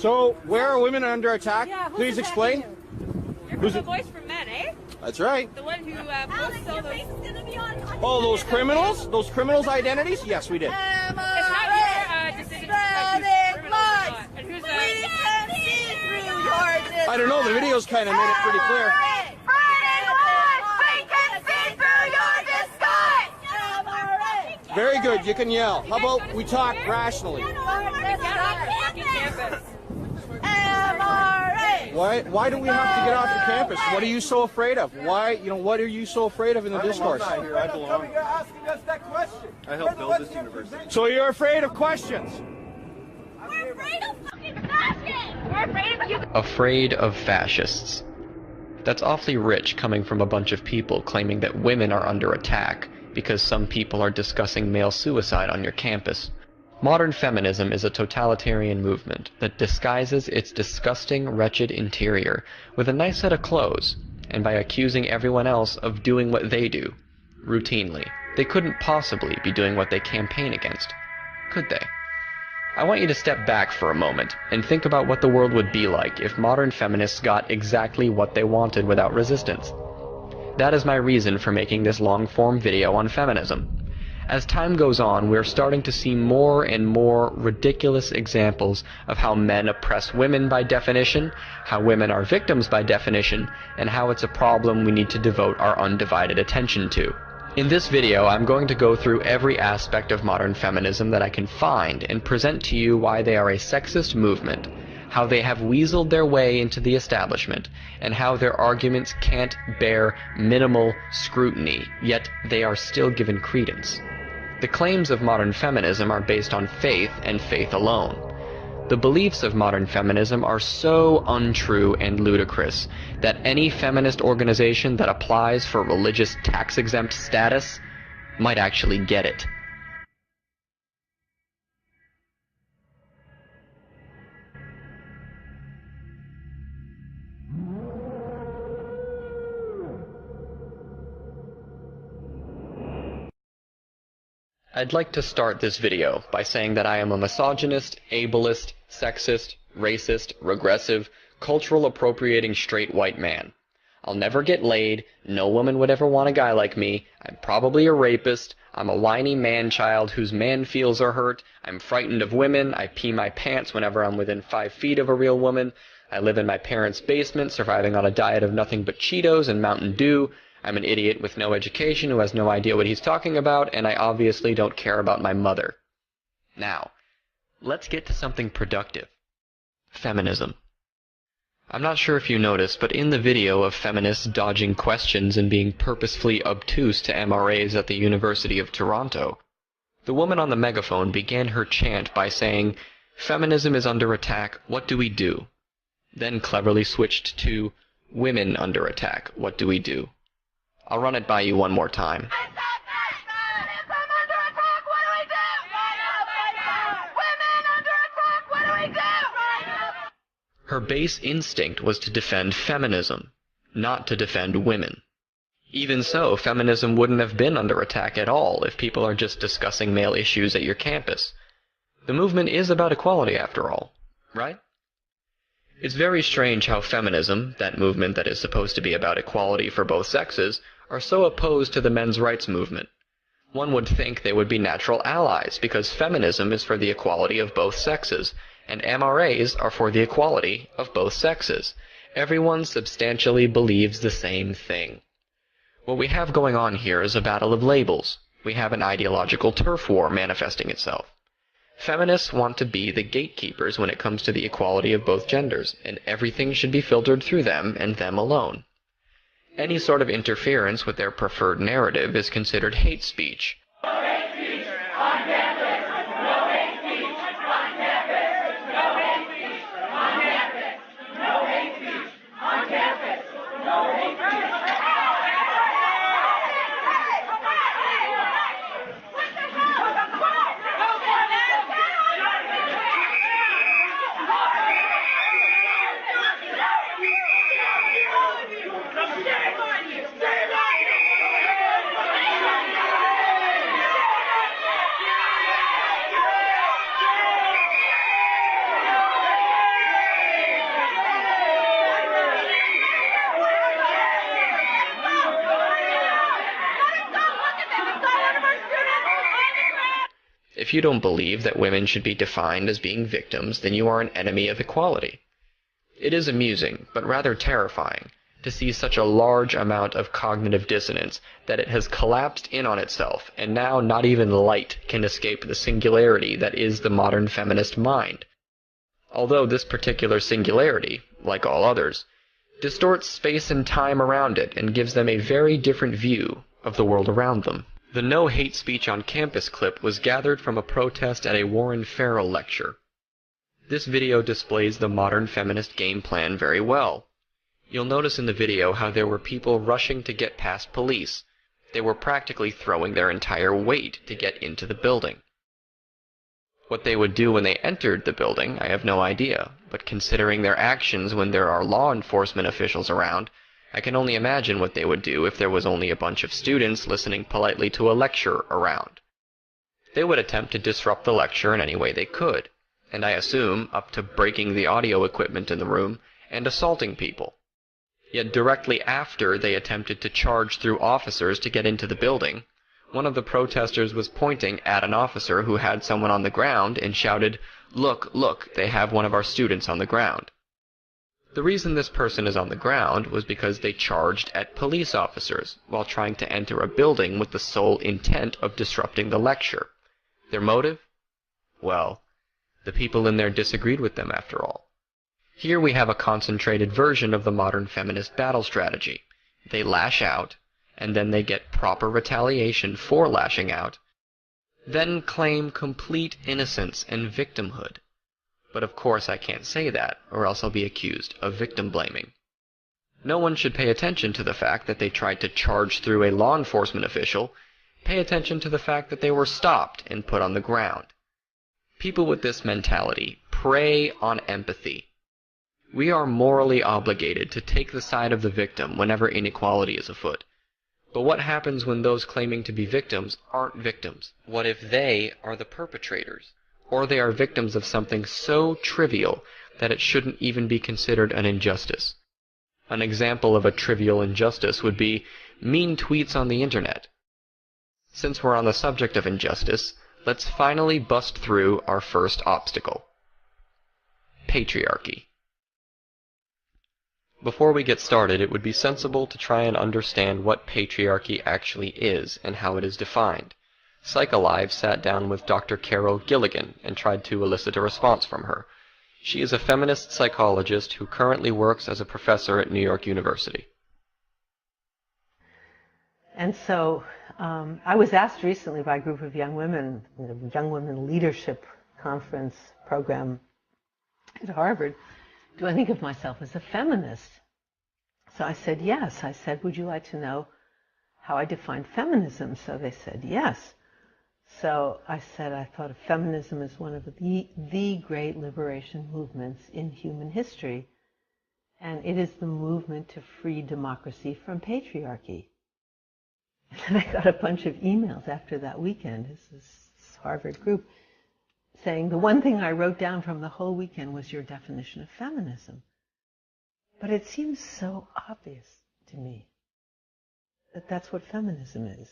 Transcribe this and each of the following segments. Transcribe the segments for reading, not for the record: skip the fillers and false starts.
So, where are women under attack? Yeah, Please explain. You're from the Voice for Men, eh? That's right. The one who posts all those... Oh, those criminals? Those criminals' identities? Yes, we did. It's not your decision to decide who's criminal or not. And who's I don't know, the video's kind of made it pretty clear. Very good, you can yell. How about we talk rationally? Why do we have to get off the campus? What are you so afraid of? What are you so afraid of in the discourse? I belong. I helped build this university. So you're afraid of questions? We're afraid of fucking fascists! We're afraid of you. Afraid of fascists. That's awfully rich coming from a bunch of people claiming that women are under attack because some people are discussing male suicide on your campus. Modern feminism is a totalitarian movement that disguises its disgusting, wretched interior with a nice set of clothes, and by accusing everyone else of doing what they do, routinely. They couldn't possibly be doing what they campaign against, could they? I want you to step back for a moment and think about what the world would be like if modern feminists got exactly what they wanted without resistance. That is my reason for making this long-form video on feminism. As time goes on, we're starting to see more and more ridiculous examples of how men oppress women by definition, how women are victims by definition, and how it's a problem we need to devote our undivided attention to. In this video, I'm going to go through every aspect of modern feminism that I can find and present to you why they are a sexist movement, how they have weaseled their way into the establishment, and how their arguments can't bear minimal scrutiny, yet they are still given credence. The claims of modern feminism are based on faith and faith alone. The beliefs of modern feminism are so untrue and ludicrous that any feminist organization that applies for religious tax-exempt status might actually get it. I'd like to start this video by saying that I am a misogynist, ableist, sexist, racist, regressive, cultural appropriating straight white man. I'll never get laid, no woman would ever want a guy like me, I'm probably a rapist, I'm a whiny man-child whose man-feels are hurt, I'm frightened of women, I pee my pants whenever I'm within 5 feet of a real woman, I live in my parents' basement surviving on a diet of nothing but Cheetos and Mountain Dew, I'm an idiot with no education who has no idea what he's talking about, and I obviously don't care about my mother. Now, let's get to something productive. Feminism. I'm not sure if you noticed, but in the video of feminists dodging questions and being purposefully obtuse to MRAs at the University of Toronto, the woman on the megaphone began her chant by saying, "Feminism is under attack, what do we do?" Then cleverly switched to, "Women under attack, what do we do?" I'll run it by you one more time. Her base instinct was to defend feminism, not to defend women. Even so, feminism wouldn't have been under attack at all if people are just discussing male issues at your campus. The movement is about equality after all, right? It's very strange how feminism, that movement that is supposed to be about equality for both sexes, are so opposed to the men's rights movement. One would think they would be natural allies because feminism is for the equality of both sexes, and MRAs are for the equality of both sexes. Everyone substantially believes the same thing. What we have going on here is a battle of labels. We have an ideological turf war manifesting itself. Feminists want to be the gatekeepers when it comes to the equality of both genders, and everything should be filtered through them and them alone. Any sort of interference with their preferred narrative is considered hate speech. No hate speech on campus! No hate speech on campus! No hate speech on campus! No hate speech on campus! No hate speech! If you don't believe that women should be defined as being victims, then you are an enemy of equality. It is amusing, but rather terrifying, to see such a large amount of cognitive dissonance that it has collapsed in on itself, and now not even light can escape the singularity that is the modern feminist mind. Although this particular singularity, like all others, distorts space and time around it and gives them a very different view of the world around them. The No Hate Speech on Campus clip was gathered from a protest at a Warren Farrell lecture. This video displays the modern feminist game plan very well. You'll notice in the video how there were people rushing to get past police. They were practically throwing their entire weight to get into the building. What they would do when they entered the building, I have no idea, but considering their actions when there are law enforcement officials around, I can only imagine what they would do if there was only a bunch of students listening politely to a lecture around. They would attempt to disrupt the lecture in any way they could, and I assume up to breaking the audio equipment in the room and assaulting people. Yet directly after they attempted to charge through officers to get into the building, one of the protesters was pointing at an officer who had someone on the ground and shouted, "Look, look, they have one of our students on the ground." The reason this person is on the ground was because they charged at police officers while trying to enter a building with the sole intent of disrupting the lecture. Their motive? Well, the people in there disagreed with them after all. Here we have a concentrated version of the modern feminist battle strategy. They lash out, and then they get proper retaliation for lashing out, then claim complete innocence and victimhood. But of course I can't say that, or else I'll be accused of victim blaming. No one should pay attention to the fact that they tried to charge through a law enforcement official. Pay attention to the fact that they were stopped and put on the ground. People with this mentality prey on empathy. We are morally obligated to take the side of the victim whenever inequality is afoot. But what happens when those claiming to be victims aren't victims? What if they are the perpetrators? Or they are victims of something so trivial that it shouldn't even be considered an injustice? An example of a trivial injustice would be mean tweets on the internet. Since we're on the subject of injustice, let's finally bust through our first obstacle. Patriarchy. Before we get started, it would be sensible to try and understand what patriarchy actually is and how it is defined. PsychAlive sat down with Dr. Carol Gilligan and tried to elicit a response from her. She is a feminist psychologist who currently works as a professor at New York University. And so I was asked recently by a group of young women, the Young Women Leadership Conference program at Harvard, do I think of myself as a feminist? So I said, yes. I said, would you like to know how I define feminism? So they said, yes. So I said, I thought of feminism as one of the great liberation movements in human history. And it is the movement to free democracy from patriarchy. And I got a bunch of emails after that weekend, this Harvard group, saying the one thing I wrote down from the whole weekend was your definition of feminism. But it seems so obvious to me that that's what feminism is.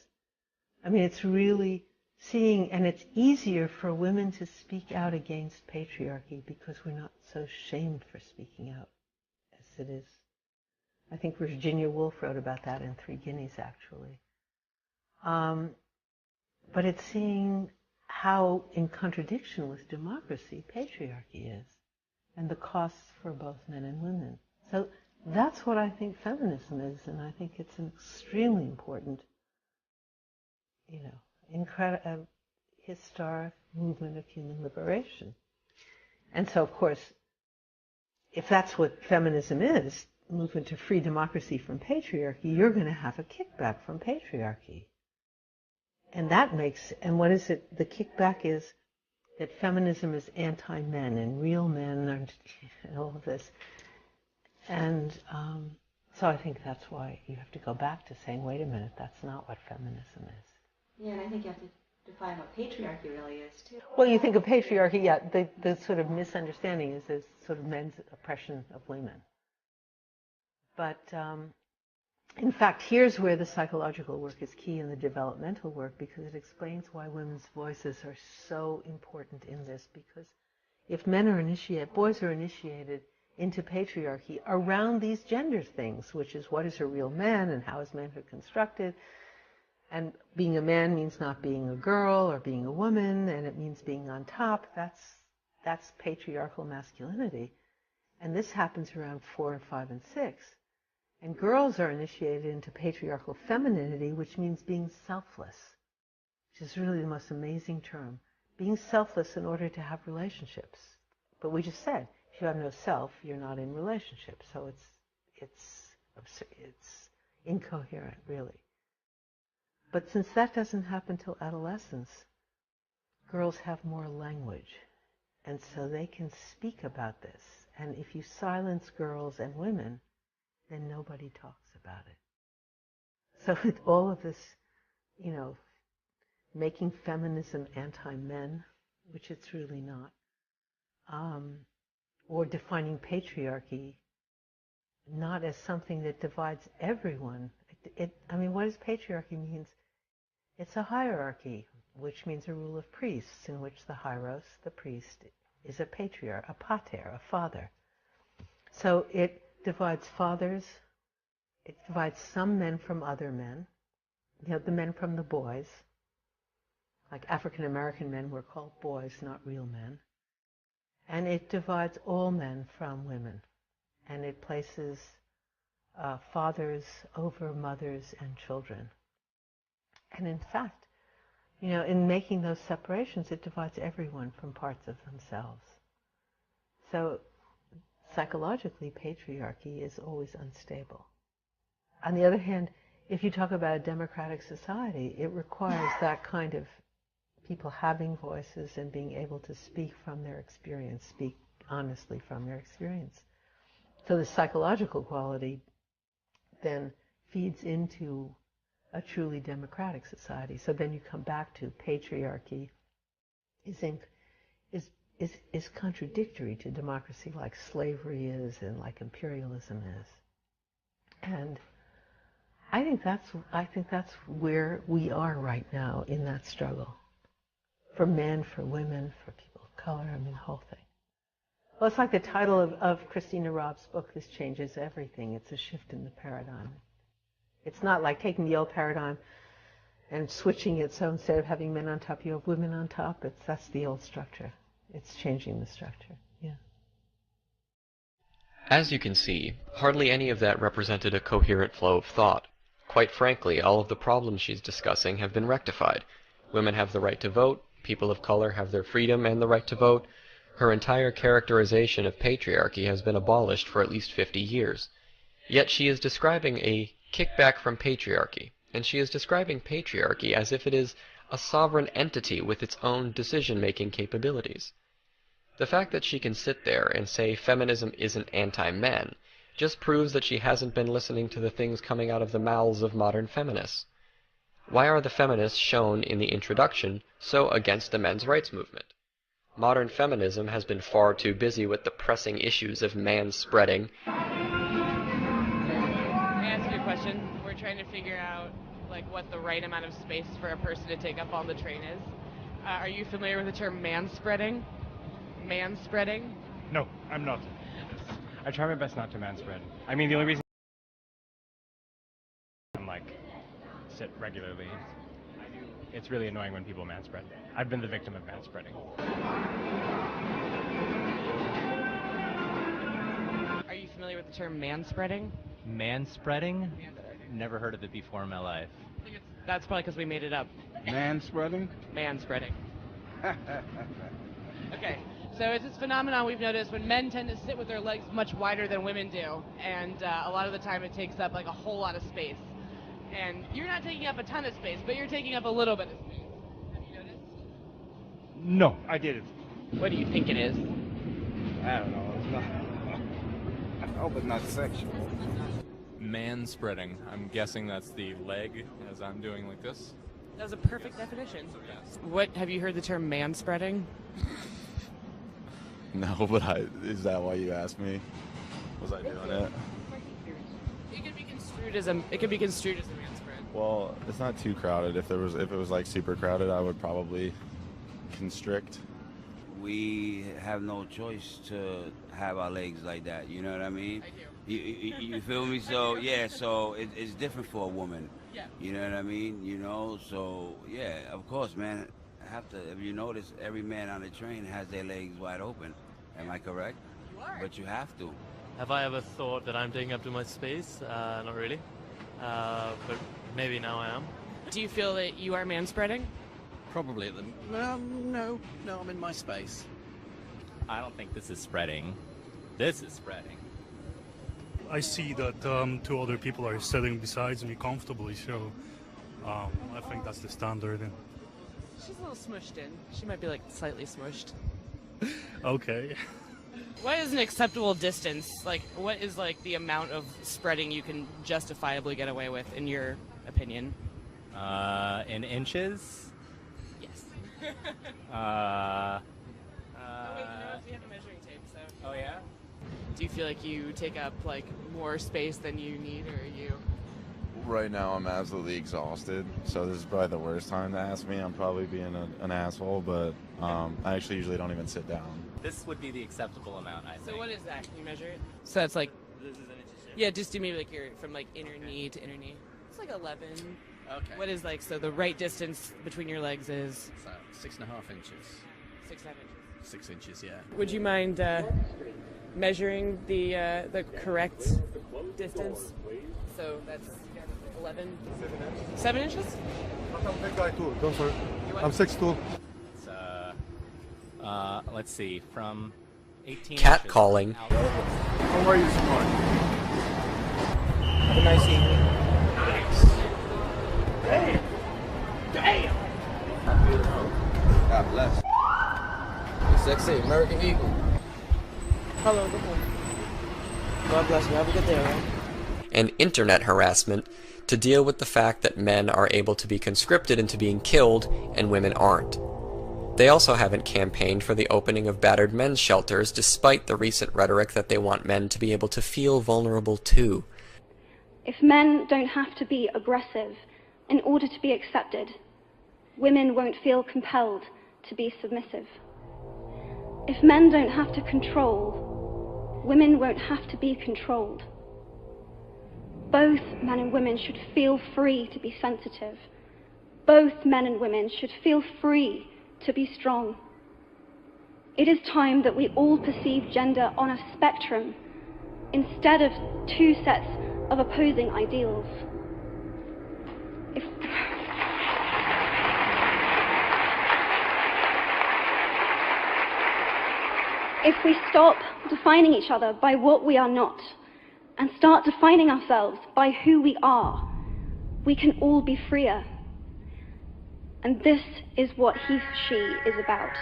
I mean, it's really seeing, and it's easier for women to speak out against patriarchy because we're not so shamed for speaking out as it is. I think Virginia Woolf wrote about that in Three Guineas, actually. But it's seeing how in contradiction with democracy patriarchy is, and the costs for both men and women. So that's what I think feminism is, and I think it's an extremely important, historic movement of human liberation. And so, of course, if that's what feminism is, movement to free democracy from patriarchy, you're going to have a kickback from patriarchy. And that makes, and what is it? The kickback is that feminism is anti-men, and real men are, and all of this. And so I think that's why you have to go back to saying, wait a minute, that's not what feminism is. Yeah, and I think you have to define what patriarchy really is, too. Well, you think of patriarchy, yeah, the sort of misunderstanding is there's sort of men's oppression of women. But In fact, here's where the psychological work is key in the developmental work, because it explains why women's voices are so important in this. Because if boys are initiated into patriarchy around these gender things, which is what is a real man and how is manhood constructed, and being a man means not being a girl or being a woman, and it means being on top, that's patriarchal masculinity. And this happens around 4 and 5 and 6. And girls are initiated into patriarchal femininity, which means being selfless, which is really the most amazing term. Being selfless in order to have relationships. But we just said, if you have no self, you're not in relationships. So it's incoherent, really. But since that doesn't happen till adolescence, girls have more language. And so they can speak about this. And if you silence girls and women, then nobody talks about it. So with all of this, making feminism anti-men, which it's really not, or defining patriarchy not as something that divides everyone. What does patriarchy mean? It's a hierarchy, which means a rule of priests, in which the hieros, the priest, is a patriarch, a pater, a father. So it divides fathers, it divides some men from other men, the men from the boys. Like African American men were called boys, not real men. And it divides all men from women. And it places fathers over mothers and children. And in fact, in making those separations, it divides everyone from parts of themselves. So psychologically, patriarchy is always unstable. On the other hand, if you talk about a democratic society, it requires that kind of people having voices and being able to speak from their experience, speak honestly from their experience. So the psychological quality then feeds into a truly democratic society. So then you come back to patriarchy is contradictory to democracy, like slavery is and like imperialism is. And I think that's where we are right now in that struggle. For men, for women, for people of color, the whole thing. Well, it's like the title of Christina Robb's book, This Changes Everything. It's a shift in the paradigm. It's not like taking the old paradigm and switching it, so instead of having men on top, you have women on top. That's the old structure. It's changing the structure, yeah. As you can see, hardly any of that represented a coherent flow of thought. Quite frankly, all of the problems she's discussing have been rectified. Women have the right to vote, people of color have their freedom and the right to vote. Her entire characterization of patriarchy has been abolished for at least 50 years. Yet she is describing a kickback from patriarchy, and she is describing patriarchy as if it is a sovereign entity with its own decision-making capabilities. The fact that she can sit there and say feminism isn't anti-men just proves that she hasn't been listening to the things coming out of the mouths of modern feminists. Why are the feminists shown in the introduction so against the men's rights movement? Modern feminism has been far too busy with the pressing issues of manspreading. Can I ask you a question? We're trying to figure out what the right amount of space for a person to take up on the train is. Are you familiar with the term manspreading? Manspreading? No, I'm not. I try my best not to manspread. I mean, the only reason I'm sit regularly. It's really annoying when people manspread. I've been the victim of manspreading. Are you familiar with the term manspreading? Manspreading? Never heard of it before in my life. I think that's probably because we made it up. Manspreading? Manspreading. Okay, so it's this phenomenon we've noticed when men tend to sit with their legs much wider than women do, and a lot of the time it takes up a whole lot of space. And you're not taking up a ton of space, but you're taking up a little bit of space. Have you noticed? No, I didn't. What do you think it is? I don't know. It's not. I hope it's not sexual. Manspreading. I'm guessing that's the leg as I'm doing like this. That was a perfect definition. Yes. What, have you heard the term manspreading? No, but is that why you asked me? Was I doing it? It can be construed It can be construed as a man spread. Well, it's not too crowded. If it was like super crowded, I would probably constrict. We have no choice to have our legs like that. You know what I mean? I do. You feel me? So yeah, so it's different for a woman. Yeah. You know what I mean? You know, so yeah, of course, man. If you notice, every man on the train has their legs wide open. Am I correct? You are. But you have to. Have I ever thought that I'm taking up too much space? Not really. But maybe now I am. Do you feel that you are man-spreading? Probably at the... no, I'm in my space. I don't think this is spreading. This is spreading. I see that two other people are sitting beside me comfortably, so I think that's the standard. She's a little smushed in. She might be like slightly smushed. Okay. What is an acceptable distance? Like, what is like the amount of spreading you can justifiably get away with, in your opinion? In inches? Yes. Oh, wait, you know what? We have a measuring tape, so. Oh yeah? Do you feel like you take up like more space than you need, or are you? Right now, I'm absolutely exhausted, so this is probably the worst time to ask me. I'm probably being an asshole, but I actually usually don't even sit down. This would be the acceptable amount, I think. So what is that? Can you measure it? So that's like. This is an inch. Yeah, just do maybe like your from like inner knee to inner knee. It's like 11. Okay. What is like, so the right distance between your legs is? So 6.5 inches. 6.5 inches. 6 inches, yeah. Would you mind measuring the correct distance? So that's 11. 7 inches? I'm a big guy too, don't worry. I'm 6'2". It's, let's see, from 18 Cat inches calling. out. How are you, smart? Have a nice evening. Damn! Damn! God bless. Sexy American Eagle. Hello, good morning. God bless you. Have a good day, all right? And internet harassment to deal with the fact that men are able to be conscripted into being killed and women aren't. They also haven't campaigned for the opening of battered men's shelters despite the recent rhetoric that they want men to be able to feel vulnerable too. If men don't have to be aggressive in order to be accepted, women won't feel compelled to be submissive. If men don't have to control, women won't have to be controlled. Both men and women should feel free to be sensitive. Both men and women should feel free to be strong. It is time that we all perceive gender on a spectrum instead of two sets of opposing ideals. If we stop defining each other by what we are not and start defining ourselves by who we are, we can all be freer. And this is what he/she is about.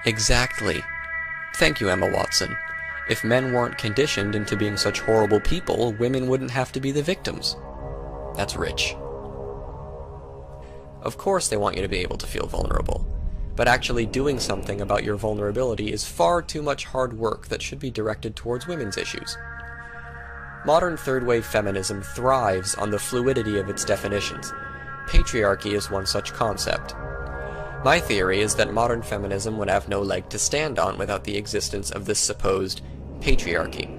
Exactly. Thank you, Emma Watson. If men weren't conditioned into being such horrible people, women wouldn't have to be the victims. That's rich. Of course they want you to be able to feel vulnerable, but actually doing something about your vulnerability is far too much hard work that should be directed towards women's issues. Modern third-wave feminism thrives on the fluidity of its definitions. Patriarchy is one such concept. My theory is that modern feminism would have no leg to stand on without the existence of this supposed patriarchy.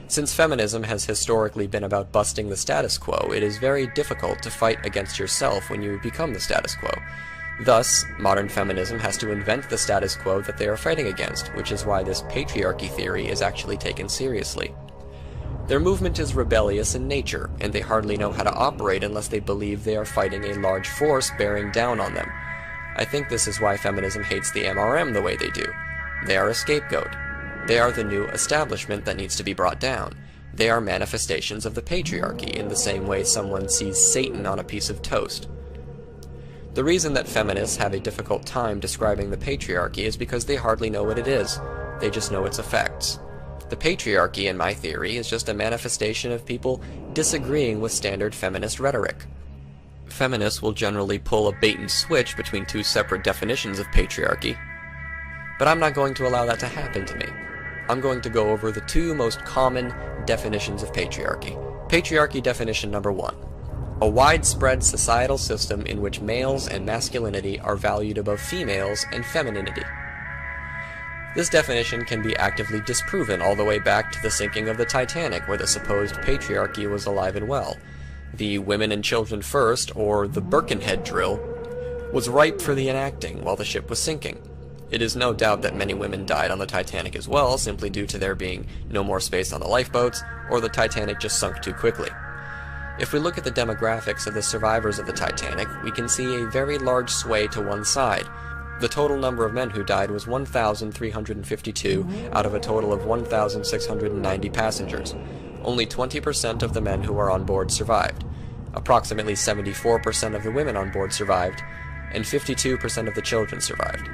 Since feminism has historically been about busting the status quo, it is very difficult to fight against yourself when you become the status quo. Thus, modern feminism has to invent the status quo that they are fighting against, which is why this patriarchy theory is actually taken seriously. Their movement is rebellious in nature, and they hardly know how to operate unless they believe they are fighting a large force bearing down on them. I think this is why feminism hates the MRM the way they do. They are a scapegoat. They are the new establishment that needs to be brought down. They are manifestations of the patriarchy in the same way someone sees Satan on a piece of toast. The reason that feminists have a difficult time describing the patriarchy is because they hardly know what it is. They just know its effects. The patriarchy, in my theory, is just a manifestation of people disagreeing with standard feminist rhetoric. Feminists will generally pull a bait and switch between two separate definitions of patriarchy, but I'm not going to allow that to happen to me. I'm going to go over the two most common definitions of patriarchy, Patriarchy definition number 1. A widespread societal system in which males and masculinity are valued above females and femininity. This definition can be actively disproven all the way back to the sinking of the Titanic, where the supposed patriarchy was alive and well. The women and children first, or the Birkenhead drill, was ripe for the enacting while the ship was sinking. It is no doubt that many women died on the Titanic as well, simply due to there being no more space on the lifeboats, or the Titanic just sunk too quickly. If we look at the demographics of the survivors of the Titanic, we can see a very large sway to one side. The total number of men who died was 1,352 out of a total of 1,690 passengers. Only 20% of the men who were on board survived. Approximately 74% of the women on board survived, and 52% of the children survived.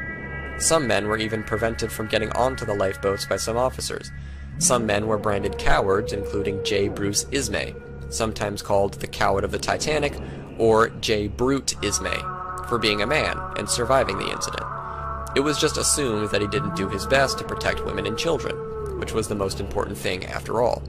Some men were even prevented from getting onto the lifeboats by some officers. Some men were branded cowards, including J. Bruce Ismay, sometimes called the Coward of the Titanic, or J. Brute Ismay, for being a man and surviving the incident. It was just assumed that he didn't do his best to protect women and children, which was the most important thing after all.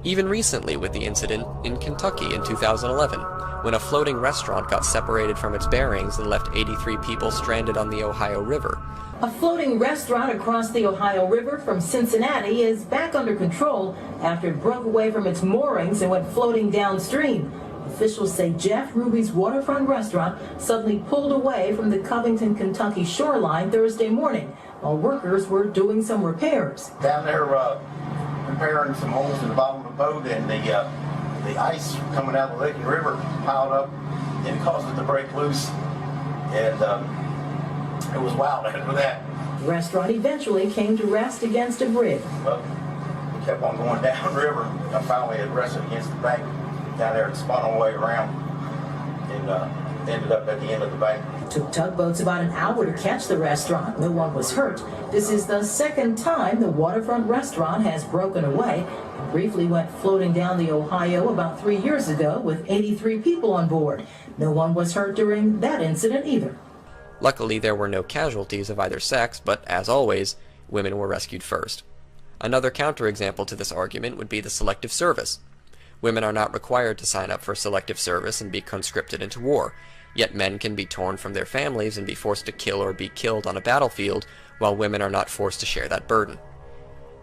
Even recently with the incident in Kentucky in 2011, when a floating restaurant got separated from its bearings and left 83 people stranded on the Ohio River. A floating restaurant across the Ohio River from Cincinnati is back under control after it broke away from its moorings and went floating downstream. Officials say Jeff Ruby's waterfront restaurant suddenly pulled away from the Covington, Kentucky shoreline Thursday morning while workers were doing some repairs. Down there repairing some holes in the bottom of the boat, and the ice coming out of the lake and river piled up and caused it to break loose, and it was wild after that. The restaurant eventually came to rest against a bridge. Well, we kept on going downriver. I finally had rested against the bank down there and spun all the way around and ended up at the end of the bank. It took tugboats about an hour to catch the restaurant. No one was hurt. This is the second time the waterfront restaurant has broken away. It briefly went floating down the Ohio about 3 years ago with 83 people on board. No one was hurt during that incident either. Luckily, there were no casualties of either sex, but as always, women were rescued first. Another counterexample to this argument would be the selective service. Women are not required to sign up for selective service and be conscripted into war, yet men can be torn from their families and be forced to kill or be killed on a battlefield, while women are not forced to share that burden.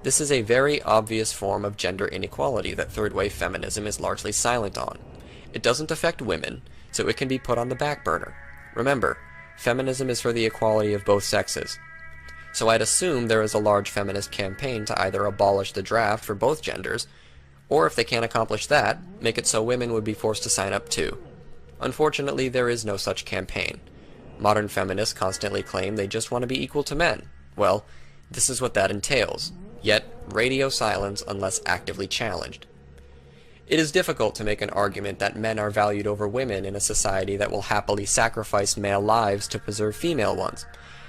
This is a very obvious form of gender inequality that third-wave feminism is largely silent on. It doesn't affect women, so it can be put on the back burner. Remember, feminism is for the equality of both sexes. So I'd assume there is a large feminist campaign to either abolish the draft for both genders, or if they can't accomplish that, make it so women would be forced to sign up too. Unfortunately, there is no such campaign. Modern feminists constantly claim they just want to be equal to men. Well, this is what that entails, yet radio silence unless actively challenged. It is difficult to make an argument that men are valued over women in a society that will happily sacrifice male lives to preserve female ones.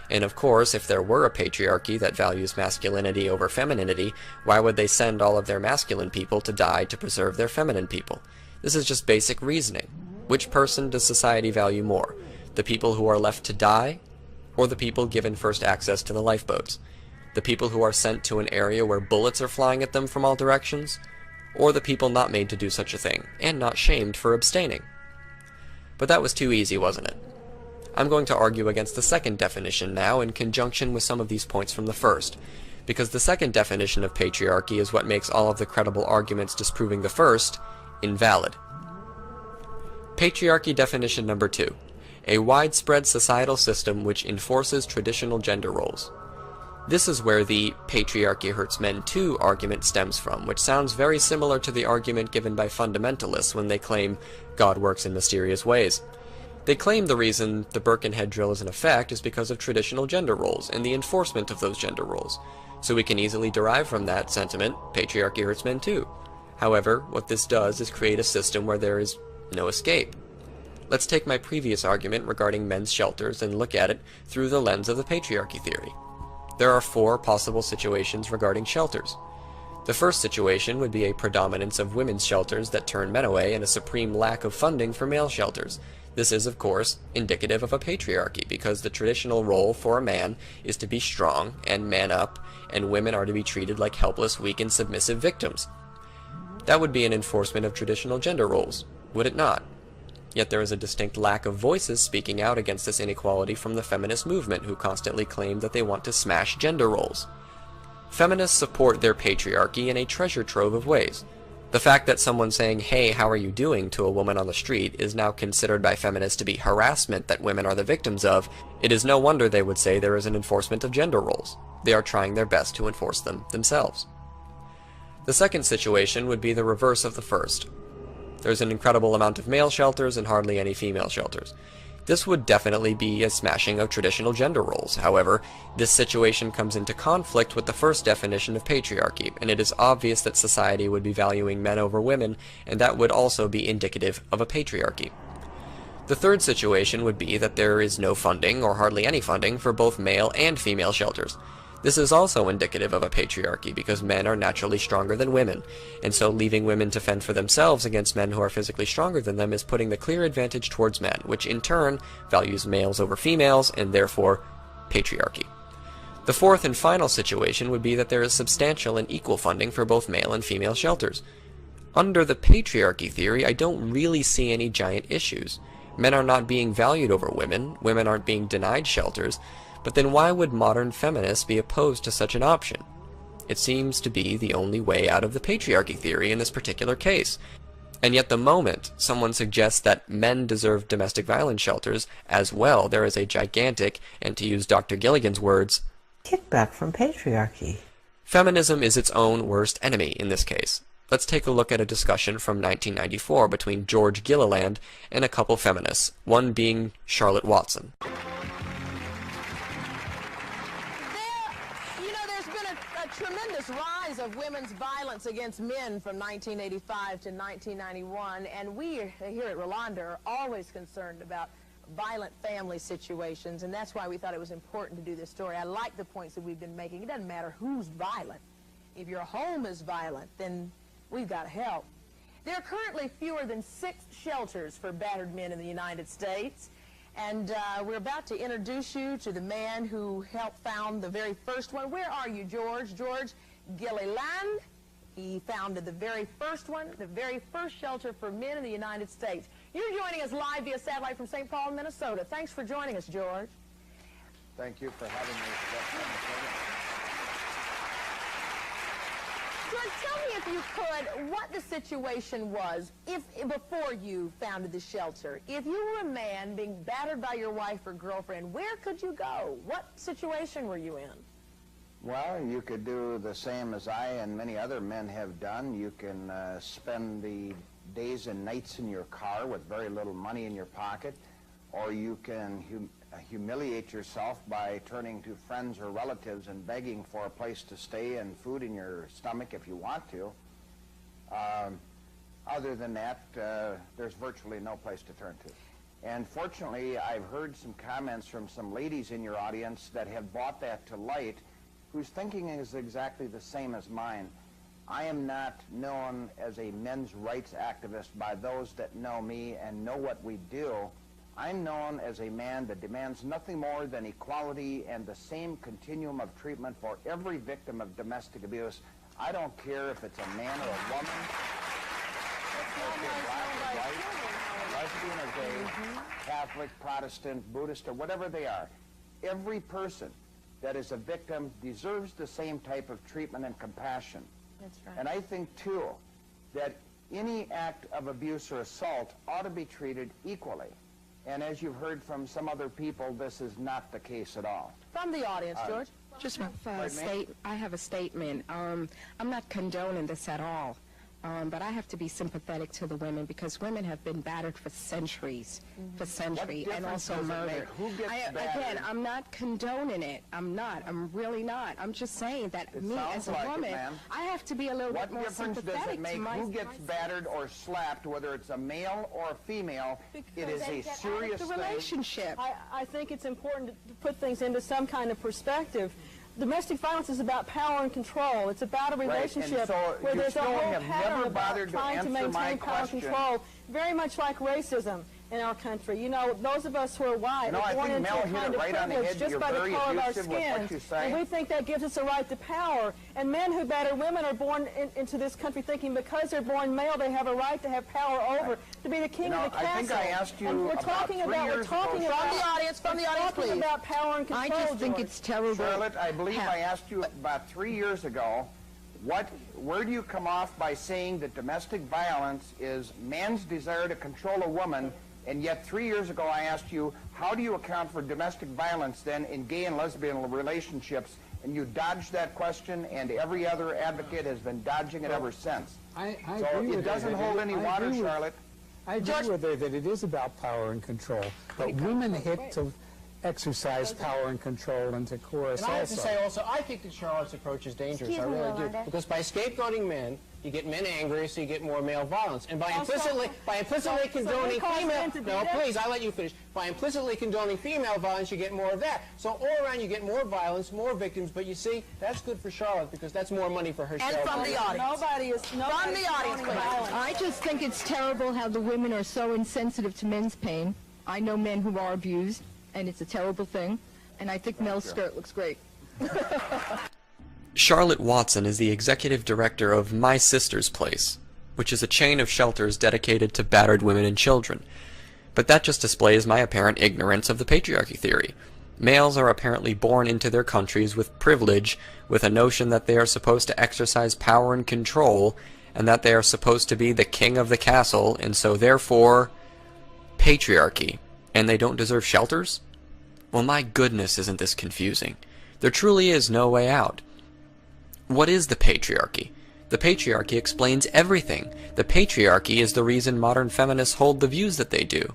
And of course, if there were a patriarchy that values masculinity over femininity, why would they send all of their masculine people to die to preserve their feminine people? This is just basic reasoning. Which person does society value more? The people who are left to die, or the people given first access to the lifeboats? The people who are sent to an area where bullets are flying at them from all directions? Or the people not made to do such a thing, and not shamed for abstaining? But that was too easy, wasn't it? I'm going to argue against the second definition now in conjunction with some of these points from the first, because the second definition of patriarchy is what makes all of the credible arguments disproving the first invalid. Patriarchy definition number 2. A widespread societal system which enforces traditional gender roles. This is where the patriarchy hurts men too argument stems from, which sounds very similar to the argument given by fundamentalists when they claim God works in mysterious ways. They claim the reason the Birkenhead drill is in effect is because of traditional gender roles and the enforcement of those gender roles. So we can easily derive from that sentiment, patriarchy hurts men too. However, what this does is create a system where there is no escape. Let's take my previous argument regarding men's shelters and look at it through the lens of the patriarchy theory. There are 4 possible situations regarding shelters. The first situation would be a predominance of women's shelters that turn men away and a supreme lack of funding for male shelters. This is, of course, indicative of a patriarchy, because the traditional role for a man is to be strong and man up, and women are to be treated like helpless, weak, and submissive victims. That would be an enforcement of traditional gender roles, would it not? Yet there is a distinct lack of voices speaking out against this inequality from the feminist movement, who constantly claim that they want to smash gender roles. Feminists support their patriarchy in a treasure trove of ways. The fact that someone saying, "Hey, how are you doing?" to a woman on the street is now considered by feminists to be harassment that women are the victims of, it is no wonder they would say there is an enforcement of gender roles. They are trying their best to enforce them themselves. The second situation would be the reverse of the first. There's an incredible amount of male shelters and hardly any female shelters. This would definitely be a smashing of traditional gender roles. However, this situation comes into conflict with the first definition of patriarchy, and it is obvious that society would be valuing men over women, and that would also be indicative of a patriarchy. The third situation would be that there is no funding, or hardly any funding, for both male and female shelters. This is also indicative of a patriarchy, because men are naturally stronger than women, and so leaving women to fend for themselves against men who are physically stronger than them is putting the clear advantage towards men, which in turn values males over females, and therefore patriarchy. The fourth and final situation would be that there is substantial and equal funding for both male and female shelters. Under the patriarchy theory, I don't really see any giant issues. Men are not being valued over women, women aren't being denied shelters, but then why would modern feminists be opposed to such an option? It seems to be the only way out of the patriarchy theory in this particular case. And yet the moment someone suggests that men deserve domestic violence shelters as well, there is a gigantic, and to use Dr. Gilligan's words, kickback from patriarchy. Feminism is its own worst enemy in this case. Let's take a look at a discussion from 1994 between George Gilliland and a couple feminists, one being Charlotte Watson. Tremendous rise of women's violence against men from 1985 to 1991, and we here at Rolanda are always concerned about violent family situations, and that's why we thought it was important to do this story. I like the points that we've been making. It doesn't matter who's violent. If your home is violent, then we've got to help. There are currently fewer than 6 shelters for battered men in the United States. And we're about to introduce you to the man who helped found the very first one. Where are you, George? George Gilliland. He founded the very first one, the very first shelter for men in the United States. You're joining us live via satellite from St. Paul, Minnesota. Thanks for joining us, George. Thank you for having me. George, tell me, if you could, what the situation was before you founded the shelter. If you were a man being battered by your wife or girlfriend, where could you go? What situation were you in? Well, you could do the same as I and many other men have done. You can spend the days and nights in your car with very little money in your pocket, or you can humiliate yourself by turning to friends or relatives and begging for a place to stay and food in your stomach if you want to. Other than that, there's virtually no place to turn to. And fortunately, I've heard some comments from some ladies in your audience that have brought that to light, whose thinking is exactly the same as mine. I am not known as a men's rights activist by those that know me and know what we do. I'm known as a man that demands nothing more than equality and the same continuum of treatment for every victim of domestic abuse. I don't care if it's a man or a woman, black or white, lesbian or gay, Catholic, Protestant, Buddhist, or whatever they are. Every person that is a victim deserves the same type of treatment and compassion. That's right. And I think, too, that any act of abuse or assault ought to be treated equally. And as you've heard from some other people, this is not the case at all. From the audience, George. Just I have a statement. I'm not condoning this at all. But I have to be sympathetic to the women because women have been battered for centuries, and also murdered. Again, I'm not condoning it. I'm not. I'm really not. I'm just saying that me as a woman, I have to be a little bit more sympathetic to my... What difference does it make who gets battered or slapped, whether it's a male or a female? It is a serious thing. Relationship. I think it's important to put things into some kind of perspective. Domestic violence is about power and control. It's about a relationship where there's a whole pattern about trying to maintain power and control, very much like racism. in our country. You know, those of us who are white No, I are born think into Mel a hit kind it of right on the privilege head. just You're by the very color of our abusive with skin. what you say. And we think that gives us a right to power. And men who batter women are born into this country thinking because they're born male, they have a right to have power over, to be the king of the castle. I think I asked you and we're about talking 3 about, years we're talking ago. about, From the audience, please. About power and control. I just think George. it's terrible. Charlotte, I believe I asked you about 3 years ago, where do you come off by saying that domestic violence is man's desire to control a woman, and yet 3 years ago I asked you, how do you account for domestic violence then in gay and lesbian relationships, and you dodged that question, and every other advocate has been dodging it ever since. I so agree with it doesn't hold any water, Charlotte. I agree with her that it is about power and control, but women hit to exercise power and control and to coerce And I have to say also. also, I think that Charlotte's approach is dangerous. Excuse I me, really do. Yolanda. Because by scapegoating men, you get men angry, so you get more male violence. And by implicitly condoning female... No, please, I'll let you finish. By implicitly condoning female violence, you get more of that. So all around, you get more violence, more victims. But you see, that's good for Charlotte, because that's more money for herself. And from the audience. From the audience, please. I just think it's terrible how the women are so insensitive to men's pain. I know men who are abused, and it's a terrible thing. And I think Mel's skirt looks great. Charlotte Watson is the executive director of My Sister's Place, which is a chain of shelters dedicated to battered women and children. But that just displays my apparent ignorance of the patriarchy theory. Males are apparently born into their countries with privilege, with a notion that they are supposed to exercise power and control, and that they are supposed to be the king of the castle, and so therefore, patriarchy. And they don't deserve shelters? Well, my goodness, isn't this confusing? There truly is no way out. What is the patriarchy? The patriarchy explains everything. The patriarchy is the reason modern feminists hold the views that they do.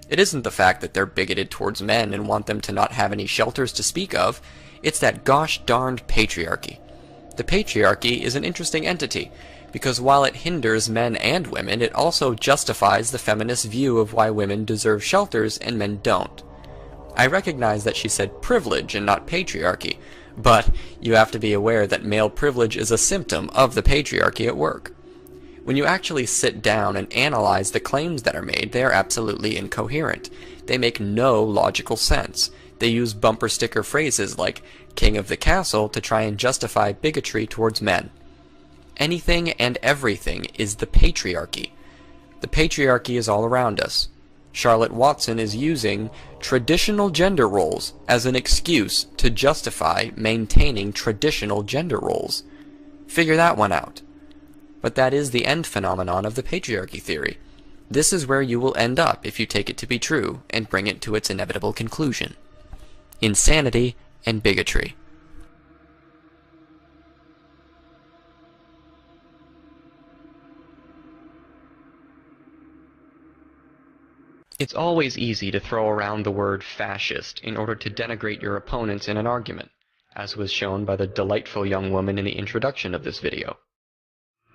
It isn't the fact that they're bigoted towards men and want them to not have any shelters to speak of. It's that gosh darned patriarchy. The patriarchy is an interesting entity, because while it hinders men and women, it also justifies the feminist view of why women deserve shelters and men don't. I recognize that she said privilege and not patriarchy, but you have to be aware that male privilege is a symptom of the patriarchy at work. When you actually sit down and analyze the claims that are made, they are absolutely incoherent. They make no logical sense. They use bumper sticker phrases like king of the castle to try and justify bigotry towards men. Anything and everything is the patriarchy. The patriarchy is all around us. Charlotte Watson is using traditional gender roles as an excuse to justify maintaining traditional gender roles. Figure that one out. But that is the end phenomenon of the patriarchy theory. This is where you will end up if you take it to be true and bring it to its inevitable conclusion. Insanity and bigotry. It's always easy to throw around the word fascist in order to denigrate your opponents in an argument, as was shown by the delightful young woman in the introduction of this video.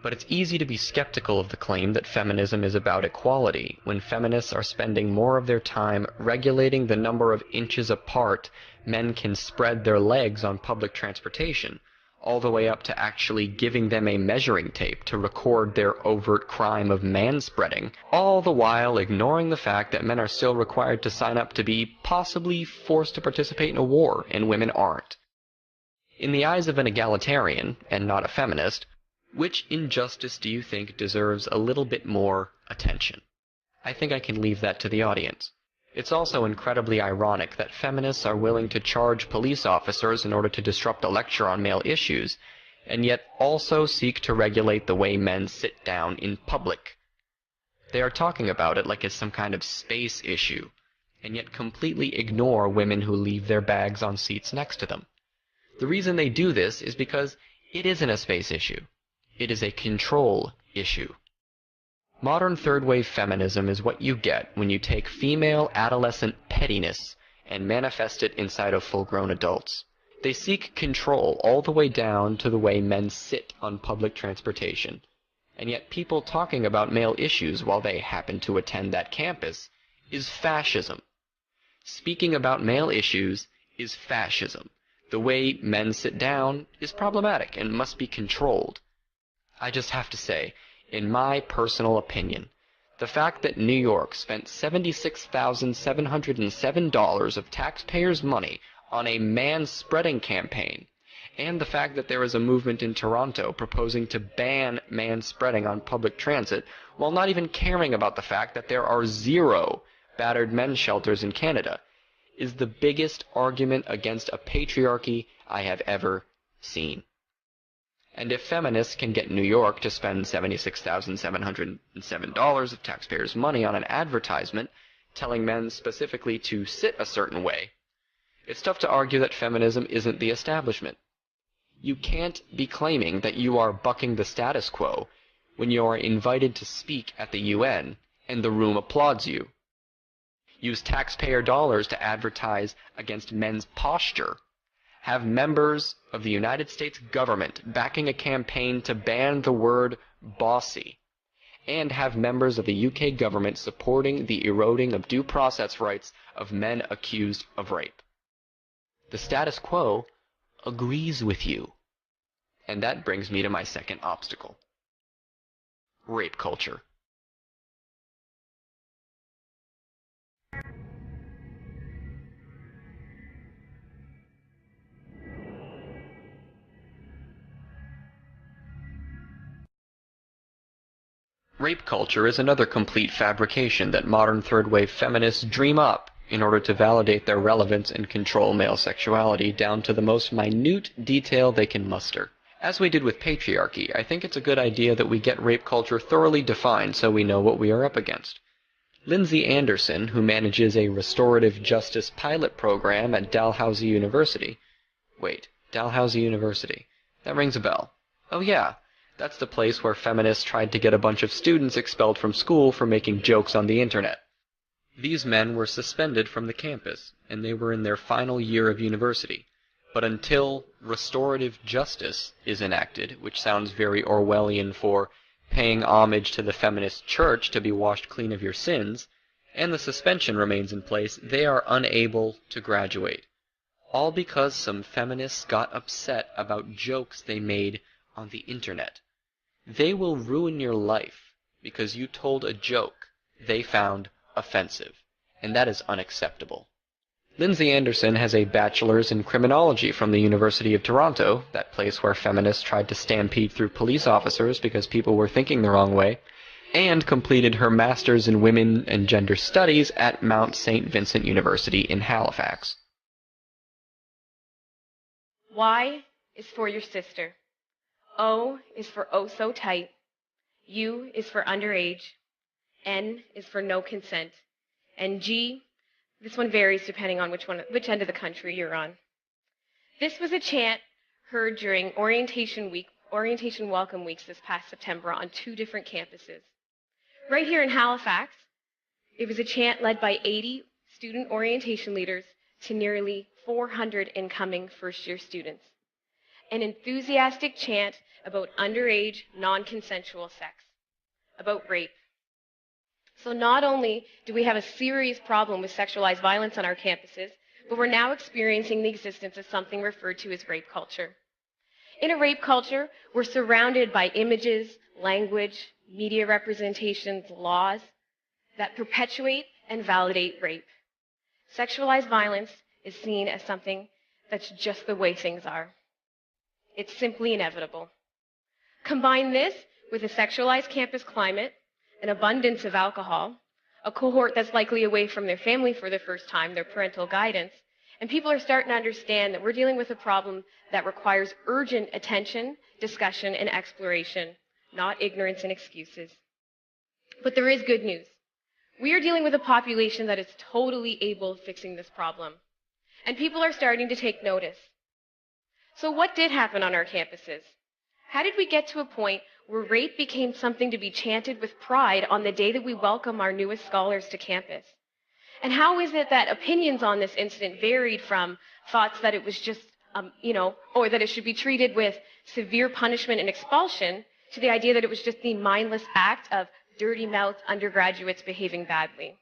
But it's easy to be skeptical of the claim that feminism is about equality when feminists are spending more of their time regulating the number of inches apart men can spread their legs on public transportation, all the way up to actually giving them a measuring tape to record their overt crime of manspreading, all the while ignoring the fact that men are still required to sign up to be possibly forced to participate in a war, and women aren't. In the eyes of an egalitarian, and not a feminist, which injustice do you think deserves a little bit more attention? I think I can leave that to the audience. It's also incredibly ironic that feminists are willing to charge police officers in order to disrupt a lecture on male issues, and yet also seek to regulate the way men sit down in public. They are talking about it like it's some kind of space issue, and yet completely ignore women who leave their bags on seats next to them. The reason they do this is because it isn't a space issue. It is a control issue. Modern third-wave feminism is what you get when you take female adolescent pettiness and manifest it inside of full-grown adults. They seek control all the way down to the way men sit on public transportation. And yet people talking about male issues while they happen to attend that campus is fascism. Speaking about male issues is fascism. The way men sit down is problematic and must be controlled. I just have to say, in my personal opinion, The fact that New York spent $76,707 of taxpayers' money on a man-spreading campaign, and the fact that there is a movement in Toronto proposing to ban man-spreading on public transit, while not even caring about the fact that there are 0 battered men's shelters in Canada, is the biggest argument against a patriarchy I have ever seen. And if feminists can get New York to spend $76,707 of taxpayers' money on an advertisement telling men specifically to sit a certain way, it's tough to argue that feminism isn't the establishment. You can't be claiming that you are bucking the status quo when you are invited to speak at the UN and the room applauds you. Use taxpayer dollars to advertise against men's posture. Have members of the United States government backing a campaign to ban the word bossy, and have members of the UK government supporting the eroding of due process rights of men accused of rape. The status quo agrees with you. And that brings me to my second obstacle. Rape culture. Rape culture is another complete fabrication that modern third-wave feminists dream up in order to validate their relevance and control male sexuality down to the most minute detail they can muster. As we did with patriarchy, I think it's a good idea that we get rape culture thoroughly defined so we know what we are up against. Lindsay Anderson, who manages a restorative justice pilot program at Dalhousie University. Wait, Dalhousie University. That rings a bell. Oh yeah, that's the place where feminists tried to get a bunch of students expelled from school for making jokes on the internet. These men were suspended from the campus, and they were in their final year of university. But until restorative justice is enacted, which sounds very Orwellian for paying homage to the feminist church to be washed clean of your sins, and the suspension remains in place, they are unable to graduate. All because some feminists got upset about jokes they made on the internet. They will ruin your life because you told a joke they found offensive, and that is unacceptable. Lindsay Anderson has a bachelor's in criminology from the University of Toronto, that place where feminists tried to stampede through police officers because people were thinking the wrong way, and completed her master's in women and gender studies at Mount St. Vincent University in Halifax. Y is for your sister. O is for oh so tight. U is for underage. N is for no consent. And G, this one varies depending on which end of the country you're on. This was a chant heard during orientation welcome weeks this past September on 2 different campuses. Right here in Halifax, it was a chant led by 80 student orientation leaders to nearly 400 incoming first-year students. An enthusiastic chant about underage, non-consensual sex, about rape. So not only do we have a serious problem with sexualized violence on our campuses, but we're now experiencing the existence of something referred to as rape culture. In a rape culture, we're surrounded by images, language, media representations, laws that perpetuate and validate rape. Sexualized violence is seen as something that's just the way things are. It's simply inevitable. Combine this with a sexualized campus climate, an abundance of alcohol, a cohort that's likely away from their family for the first time, their parental guidance, and people are starting to understand that we're dealing with a problem that requires urgent attention, discussion, and exploration, not ignorance and excuses. But there is good news. We are dealing with a population that is totally able of fixing this problem, and people are starting to take notice. So what did happen on our campuses? How did we get to a point where rape became something to be chanted with pride on the day that we welcome our newest scholars to campus? And how is it that opinions on this incident varied from thoughts that it was just, or that it should be treated with severe punishment and expulsion, to the idea that it was just the mindless act of dirty-mouthed undergraduates behaving badly?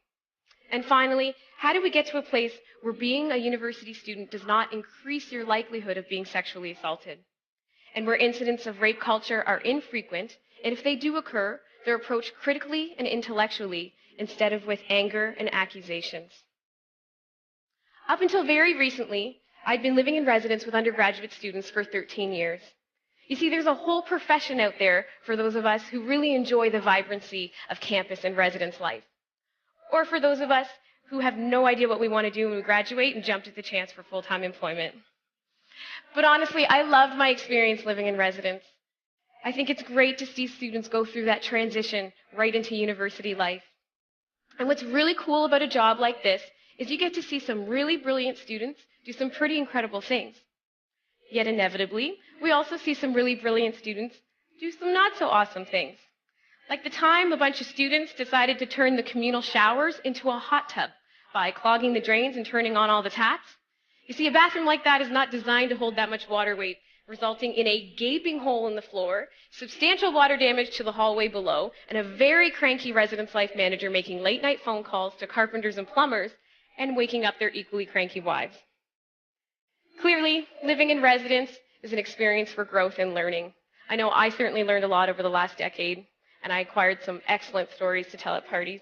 And finally, how do we get to a place where being a university student does not increase your likelihood of being sexually assaulted? And where incidents of rape culture are infrequent, and if they do occur, they're approached critically and intellectually instead of with anger and accusations. Up until very recently, I'd been living in residence with undergraduate students for 13 years. You see, there's a whole profession out there for those of us who really enjoy the vibrancy of campus and residence life. Or for those of us who have no idea what we want to do when we graduate and jumped at the chance for full-time employment. But honestly, I loved my experience living in residence. I think it's great to see students go through that transition right into university life. And what's really cool about a job like this is you get to see some really brilliant students do some pretty incredible things. Yet inevitably, we also see some really brilliant students do some not so awesome things. Like the time a bunch of students decided to turn the communal showers into a hot tub by clogging the drains and turning on all the taps. You see, a bathroom like that is not designed to hold that much water weight, resulting in a gaping hole in the floor, substantial water damage to the hallway below, and a very cranky residence life manager making late-night phone calls to carpenters and plumbers and waking up their equally cranky wives. Clearly, living in residence is an experience for growth and learning. I know I certainly learned a lot over the last decade, and I acquired some excellent stories to tell at parties.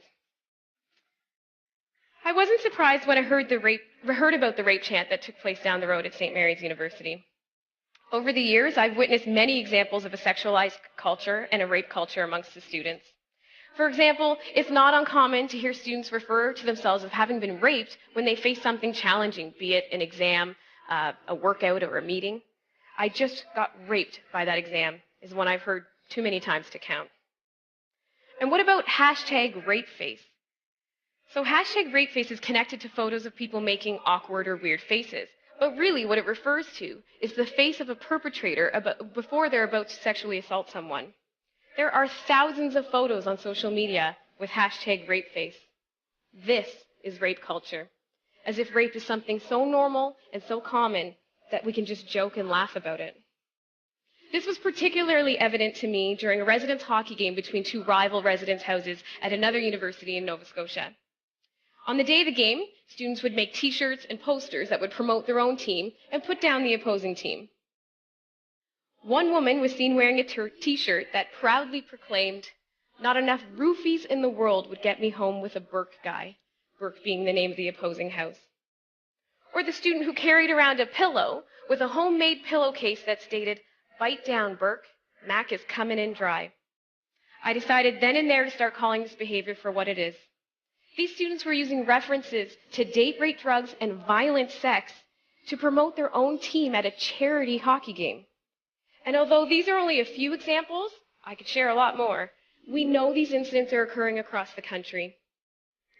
I wasn't surprised when I heard about the rape chant that took place down the road at St. Mary's University. Over the years, I've witnessed many examples of a sexualized culture and a rape culture amongst the students. For example, it's not uncommon to hear students refer to themselves as having been raped when they face something challenging, be it an exam, a workout, or a meeting. I just got raped by that exam is one I've heard too many times to count. And what about #rapeface? So #rapeface is connected to photos of people making awkward or weird faces. But really what it refers to is the face of a perpetrator before they're about to sexually assault someone. There are thousands of photos on social media with #rapeface. This is rape culture, as if rape is something so normal and so common that we can just joke and laugh about it. This was particularly evident to me during a residence hockey game between two rival residence houses at another university in Nova Scotia. On the day of the game, students would make t-shirts and posters that would promote their own team and put down the opposing team. One woman was seen wearing a t-shirt that proudly proclaimed, "Not enough roofies in the world would get me home with a Burke guy," Burke being the name of the opposing house. Or the student who carried around a pillow with a homemade pillowcase that stated, "Bite down, Burke, Mac is coming in dry." I decided then and there to start calling this behavior for what it is. These students were using references to date rape, drugs, and violent sex to promote their own team at a charity hockey game. And although these are only a few examples, I could share a lot more, we know these incidents are occurring across the country.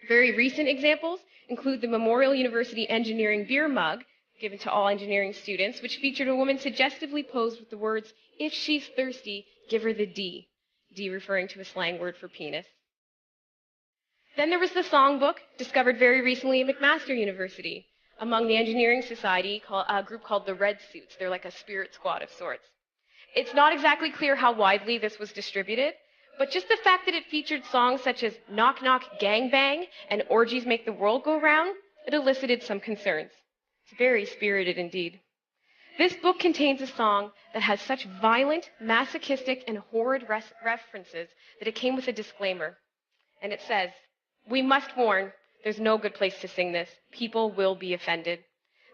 Very recent examples include the Memorial University Engineering beer mug given to all engineering students, which featured a woman suggestively posed with the words, "If she's thirsty, give her the D," D referring to a slang word for penis. Then there was the songbook, discovered very recently at McMaster University, among the engineering society, a group called the Red Suits. They're like a spirit squad of sorts. It's not exactly clear how widely this was distributed, but just the fact that it featured songs such as Knock Knock Gang Bang and Orgies Make the World Go Round, it elicited some concerns. It's very spirited indeed. This book contains a song that has such violent, masochistic, and horrid references that it came with a disclaimer. And it says, "We must warn, there's no good place to sing this. People will be offended."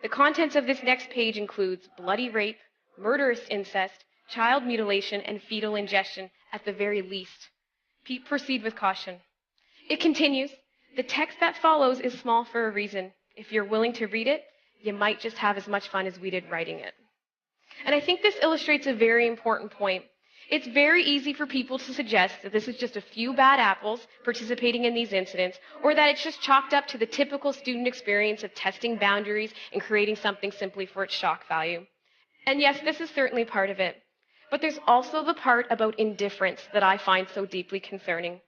The contents of this next page includes bloody rape, murderous incest, child mutilation, and fetal ingestion at the very least. Proceed with caution. It continues, "The text that follows is small for a reason. If you're willing to read it, you might just have as much fun as we did writing it." And I think this illustrates a very important point. It's very easy for people to suggest that this is just a few bad apples participating in these incidents, or that it's just chalked up to the typical student experience of testing boundaries and creating something simply for its shock value. And yes, this is certainly part of it. But there's also the part about indifference that I find so deeply concerning.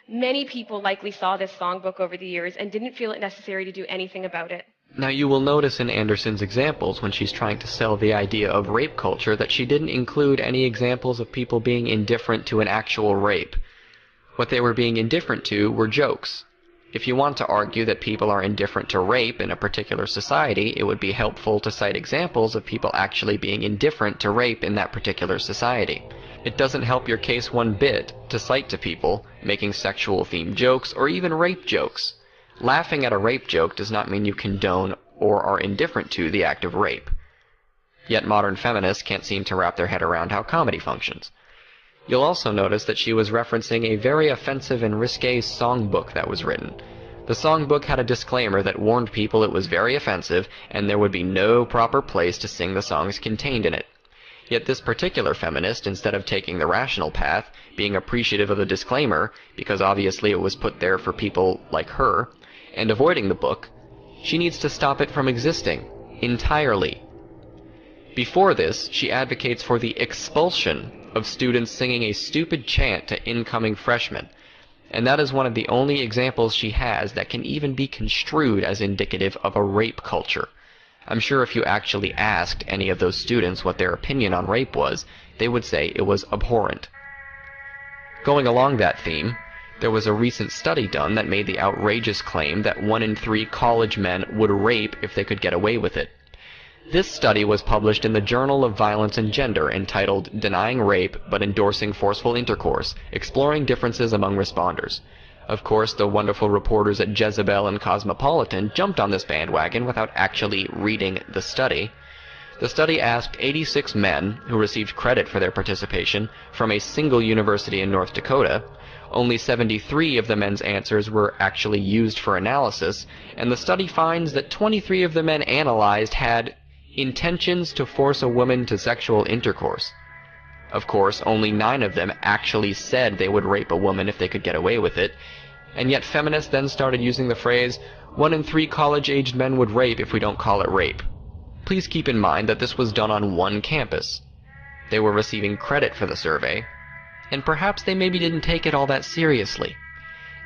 Many people likely saw this songbook over the years and didn't feel it necessary to do anything about it. Now you will notice in Anderson's examples when she's trying to sell the idea of rape culture that she didn't include any examples of people being indifferent to an actual rape. What they were being indifferent to were jokes. If you want to argue that people are indifferent to rape in a particular society, it would be helpful to cite examples of people actually being indifferent to rape in that particular society. It doesn't help your case one bit to cite to people making sexual-themed jokes or even rape jokes. Laughing at a rape joke does not mean you condone or are indifferent to the act of rape. Yet modern feminists can't seem to wrap their head around how comedy functions. You'll also notice that she was referencing a very offensive and risque songbook that was written. The songbook had a disclaimer that warned people it was very offensive and there would be no proper place to sing the songs contained in it. Yet this particular feminist, instead of taking the rational path, being appreciative of the disclaimer, because obviously it was put there for people like her, and avoiding the book, she needs to stop it from existing, entirely. Before this, she advocates for the expulsion of students singing a stupid chant to incoming freshmen, and that is one of the only examples she has that can even be construed as indicative of a rape culture. I'm sure if you actually asked any of those students what their opinion on rape was, they would say it was abhorrent. Going along that theme, there was a recent study done that made the outrageous claim that 1 in 3 college men would rape if they could get away with it. This study was published in the Journal of Violence and Gender, entitled Denying Rape but Endorsing Forceful Intercourse, exploring differences among responders. Of course, the wonderful reporters at Jezebel and Cosmopolitan jumped on this bandwagon without actually reading the study. The study asked 86 men, who received credit for their participation, from a single university in North Dakota. Only 73 of the men's answers were actually used for analysis, and the study finds that 23 of the men analyzed had intentions to force a woman to sexual intercourse. Of course, only 9 of them actually said they would rape a woman if they could get away with it, and yet feminists then started using the phrase, 1 in 3 college-aged men would rape if we don't call it rape. Please keep in mind that this was done on one campus. They were receiving credit for the survey, and perhaps they maybe didn't take it all that seriously.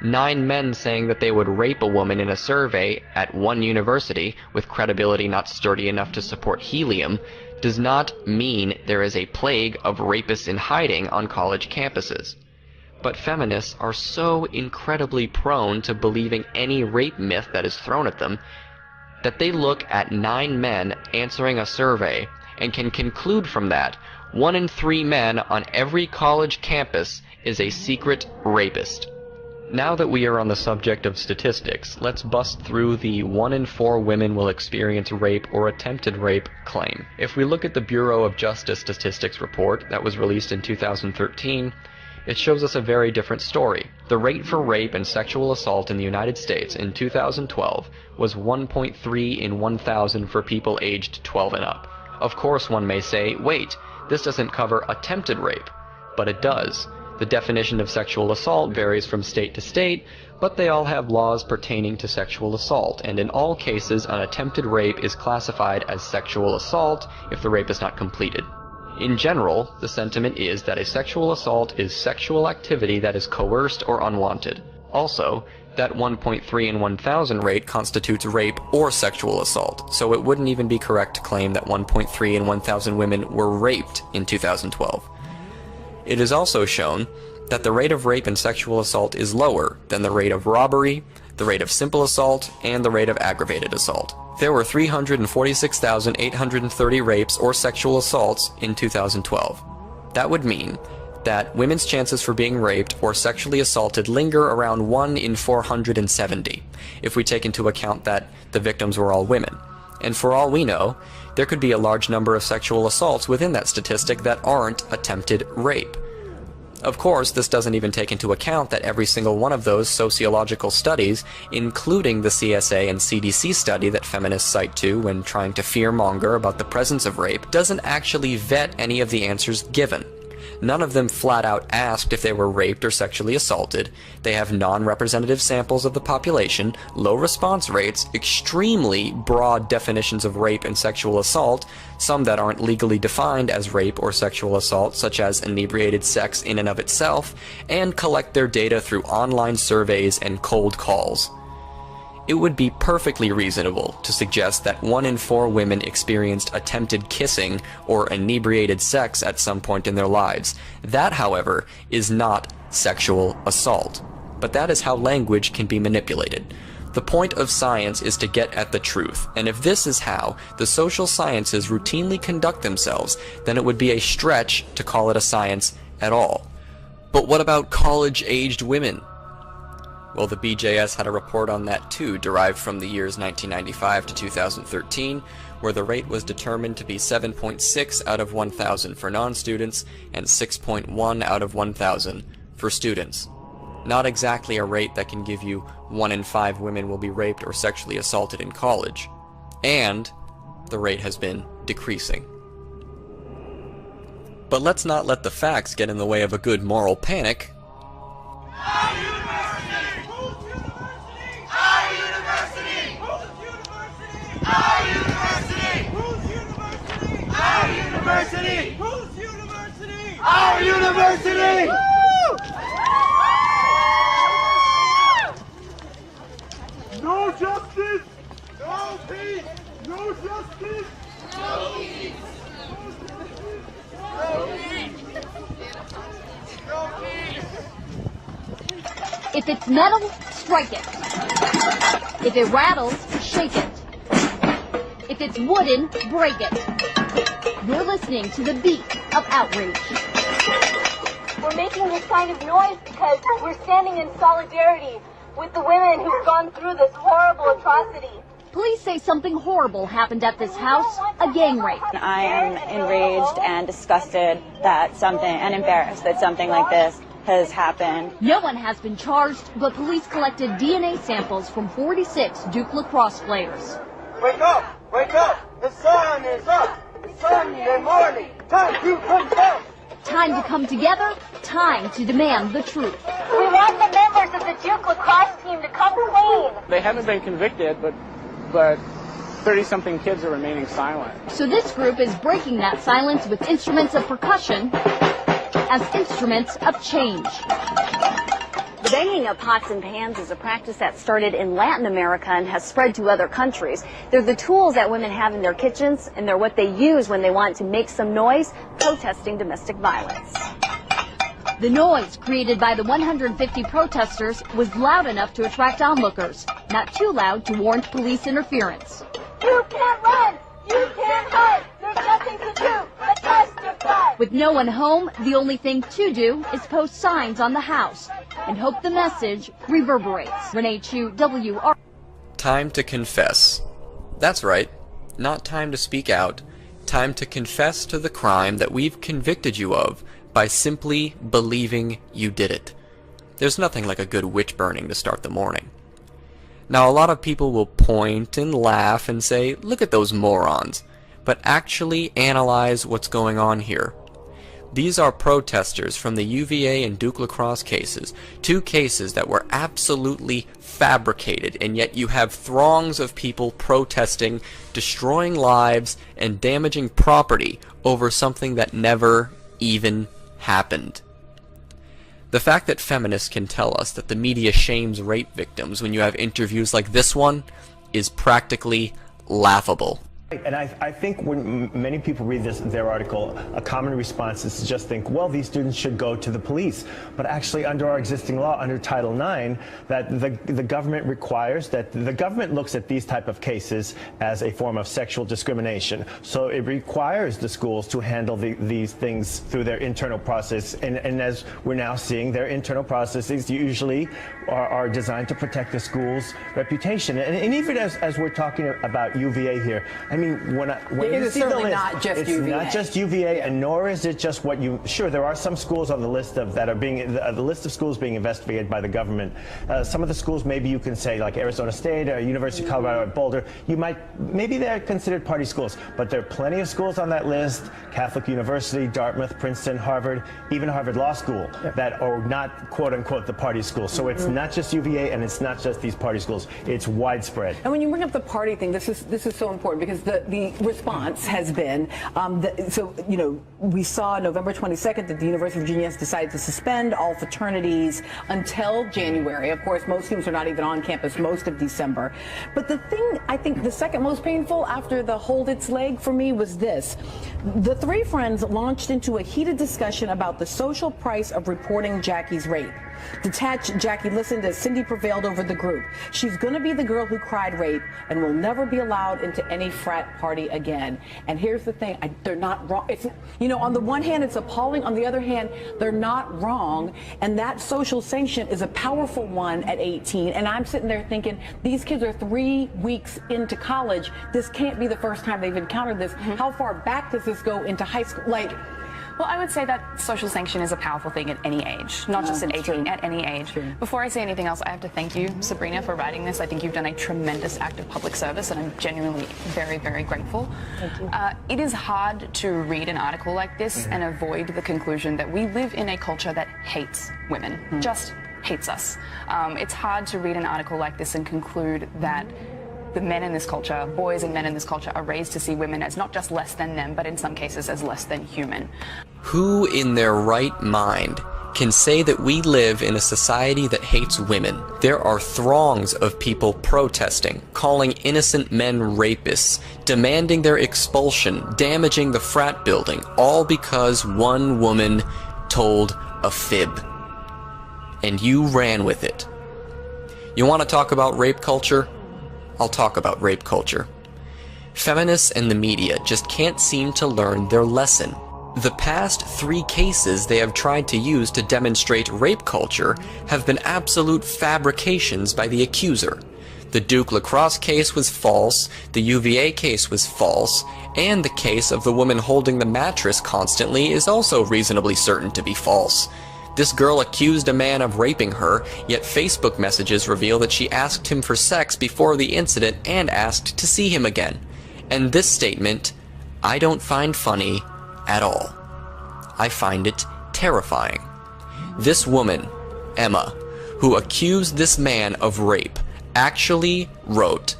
9 men saying that they would rape a woman in a survey at one university with credibility not sturdy enough to support helium does not mean there is a plague of rapists in hiding on college campuses. But feminists are so incredibly prone to believing any rape myth that is thrown at them that they look at 9 men answering a survey and can conclude from that 1 in 3 men on every college campus is a secret rapist. Now that we are on the subject of statistics, let's bust through the 1 in 4 women will experience rape or attempted rape claim. If we look at the Bureau of Justice Statistics report that was released in 2013, it shows us a very different story. The rate for rape and sexual assault in the United States in 2012 was 1.3 in 1,000 for people aged 12 and up. Of course, one may say, wait, this doesn't cover attempted rape, but it does. The definition of sexual assault varies from state to state, but they all have laws pertaining to sexual assault, and in all cases an attempted rape is classified as sexual assault if the rape is not completed. In general, the sentiment is that a sexual assault is sexual activity that is coerced or unwanted. Also, that 1.3 in 1,000 rate constitutes rape or sexual assault, so it wouldn't even be correct to claim that 1.3 in 1,000 women were raped in 2012. It is also shown that the rate of rape and sexual assault is lower than the rate of robbery, the rate of simple assault, and the rate of aggravated assault. There were 346,830 rapes or sexual assaults in 2012. That would mean that women's chances for being raped or sexually assaulted linger around 1 in 470, if we take into account that the victims were all women. And for all we know, there could be a large number of sexual assaults within that statistic that aren't attempted rape. Of course, this doesn't even take into account that every single one of those sociological studies, including the CSA and CDC study that feminists cite to when trying to fearmonger about the presence of rape, doesn't actually vet any of the answers given. None of them flat out asked if they were raped or sexually assaulted. They have non-representative samples of the population, low response rates, extremely broad definitions of rape and sexual assault, some that aren't legally defined as rape or sexual assault, such as inebriated sex in and of itself, and collect their data through online surveys and cold calls. It would be perfectly reasonable to suggest that 1 in 4 women experienced attempted kissing or inebriated sex at some point in their lives. That, however, is not sexual assault. But that is how language can be manipulated. The point of science is to get at the truth, and if this is how the social sciences routinely conduct themselves, then it would be a stretch to call it a science at all. But what about college-aged women? Well, the BJS had a report on that too, derived from the years 1995 to 2013, where the rate was determined to be 7.6 out of 1,000 for non-students and 6.1 out of 1,000 for students. Not exactly a rate that can give you 1 in 5 women will be raped or sexually assaulted in college. And the rate has been decreasing. But let's not let the facts get in the way of a good moral panic. Our university! Our university! Our university! Our university! No justice, no peace. No justice, no peace. No peace. No peace. If it's metal, strike it. If it rattles, shake it. If it's wooden, break it. You're listening to the beat of outrage. We're making this kind of noise because we're standing in solidarity with the women who've gone through this horrible atrocity. Police say something horrible happened at this house, a gang rape. I am enraged and disgusted that and embarrassed that something like this has happened. No one has been charged, but police collected DNA samples from 46 Duke lacrosse players. Wake up! Wake up! The sun is up! It's Sunday morning! Time to confess! Time to come together, time to demand the truth. We want the members of the Duke lacrosse team to come clean. They haven't been convicted, but 30-something kids are remaining silent. So this group is breaking that silence with instruments of percussion as instruments of change. The banging of pots and pans is a practice that started in Latin America and has spread to other countries. They're the tools that women have in their kitchens, and they're what they use when they want to make some noise protesting domestic violence. The noise created by the 150 protesters was loud enough to attract onlookers, not too loud to warrant police interference. You can't run! You can't hide! There's nothing to do but testify! With no one home, the only thing to do is post signs on the house and hope the message reverberates. Renee Chu, WR. Time to confess. That's right. Not time to speak out. Time to confess to the crime that we've convicted you of by simply believing you did it. There's nothing like a good witch burning to start the morning. Now, a lot of people will point and laugh and say, look at those morons, but actually analyze what's going on here. These are protesters from the UVA and Duke lacrosse cases, 2 cases that were absolutely fabricated, and yet you have throngs of people protesting, destroying lives, and damaging property over something that never even happened. The fact that feminists can tell us that the media shames rape victims when you have interviews like this one is practically laughable. And I think when many people read their article, a common response is to just think, well, these students should go to the police. But actually, under our existing law, under Title IX, that the government requires that the government looks at these type of cases as a form of sexual discrimination. So it requires the schools to handle these things through their internal process. And as we're now seeing, their internal processes usually are designed to protect the school's reputation. And even as we're talking about UVA here, I mean, when you see the list, it's not just UVA, and nor is it just what you. Sure, there are some schools on the list of that are being the list of schools being investigated by the government. Some of the schools, maybe you can say, like Arizona State or University of Colorado at Boulder, maybe they're considered party schools, but there are plenty of schools on that list: Catholic University, Dartmouth, Princeton, Harvard, even Harvard Law School, that are not quote unquote the party schools. So it's not just UVA, and it's not just these party schools. It's widespread. And when you bring up the party thing, this is so important because the response has been, we saw November 22nd that the University of Virginia has decided to suspend all fraternities until January. Of course, most students are not even on campus most of December. But the thing, I think the second most painful after the hold its leg for me was this. The 3 friends launched into a heated discussion about the social price of reporting Jackie's rape. Detached Jackie listened as Cindy prevailed over the group. She's going to be the girl who cried rape and will never be allowed into any frat party again. And here's the thing, they're not wrong. It's, you know, on the one hand, it's appalling. On the other hand, they're not wrong. And that social sanction is a powerful one at 18. And I'm sitting there thinking, these kids are 3 weeks into college. This can't be the first time they've encountered this. How far back does this go into high school? Like, well, I would say that social sanction is a powerful thing at any age, not just at 18, at any age. Before I say anything else, I have to thank you, Sabrina, for writing this. I think you've done a tremendous act of public service, and I'm genuinely very, very grateful. Thank you. It is hard to read an article like this and avoid the conclusion that we live in a culture that hates women, just hates us. It's hard to read an article like this and conclude that the men in this culture, boys and men in this culture, are raised to see women as not just less than them, but in some cases as less than human. Who in their right mind can say that we live in a society that hates women? There are throngs of people protesting, calling innocent men rapists, demanding their expulsion, damaging the frat building, all because one woman told a fib. And you ran with it. You want to talk about rape culture? I'll talk about rape culture. Feminists and the media just can't seem to learn their lesson. The past 3 cases they have tried to use to demonstrate rape culture have been absolute fabrications by the accuser. The Duke lacrosse case was false, the UVA case was false, and the case of the woman holding the mattress constantly is also reasonably certain to be false. This girl accused a man of raping her, yet Facebook messages reveal that she asked him for sex before the incident and asked to see him again. And this statement, I don't find funny at all. I find it terrifying. This woman, Emma, who accused this man of rape, actually wrote,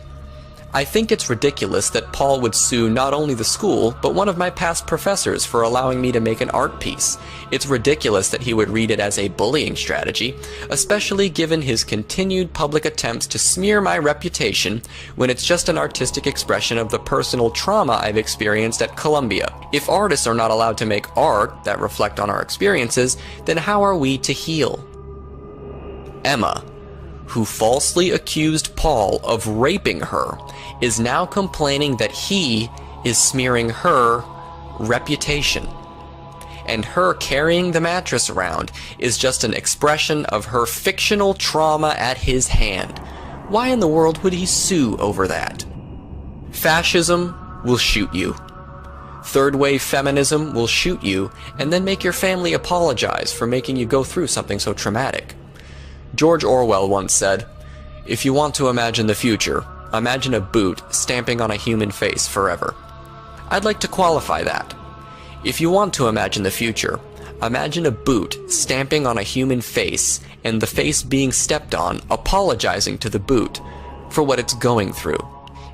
I think it's ridiculous that Paul would sue not only the school, but one of my past professors for allowing me to make an art piece. It's ridiculous that he would read it as a bullying strategy, especially given his continued public attempts to smear my reputation when it's just an artistic expression of the personal trauma I've experienced at Columbia. If artists are not allowed to make art that reflect on our experiences, then how are we to heal? Emma, who falsely accused Paul of raping her, is now complaining that he is smearing her reputation. And her carrying the mattress around is just an expression of her fictional trauma at his hand. Why in the world would he sue over that? Fascism will shoot you. Third-wave feminism will shoot you and then make your family apologize for making you go through something so traumatic. George Orwell once said, if you want to imagine the future, imagine a boot stamping on a human face forever. I'd like to qualify that. If you want to imagine the future, imagine a boot stamping on a human face and the face being stepped on, apologizing to the boot for what it's going through.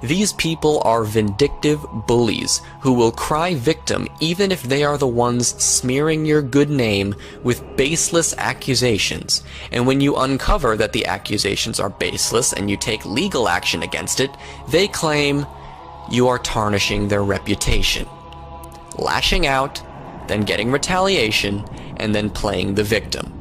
These people are vindictive bullies who will cry victim even if they are the ones smearing your good name with baseless accusations. And when you uncover that the accusations are baseless and you take legal action against it, they claim you are tarnishing their reputation. Lashing out, then getting retaliation, and then playing the victim.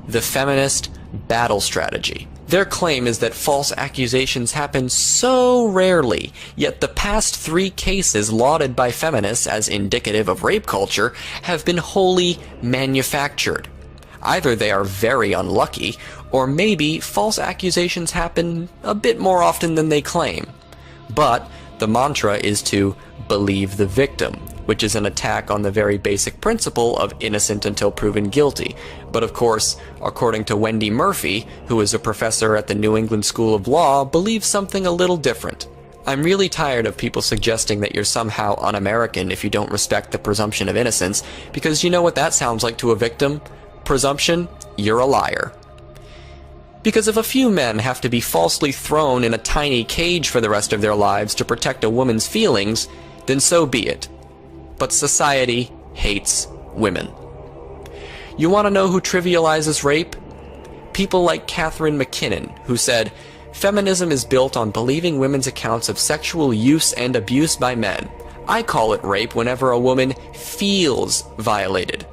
The feminist battle strategy. Their claim is that false accusations happen so rarely, yet the past 3 cases lauded by feminists as indicative of rape culture have been wholly manufactured. Either they are very unlucky, or maybe false accusations happen a bit more often than they claim. But the mantra is to believe the victim, which is an attack on the very basic principle of innocent until proven guilty. But of course, according to Wendy Murphy, who is a professor at the New England School of Law, believes something a little different. I'm really tired of people suggesting that you're somehow un-American if you don't respect the presumption of innocence, because you know what that sounds like to a victim? Presumption, you're a liar. Because if a few men have to be falsely thrown in a tiny cage for the rest of their lives to protect a woman's feelings, then so be it. But society hates women. You want to know who trivializes rape? People like Catherine McKinnon, who said, feminism is built on believing women's accounts of sexual use and abuse by men. I call it rape whenever a woman feels violated.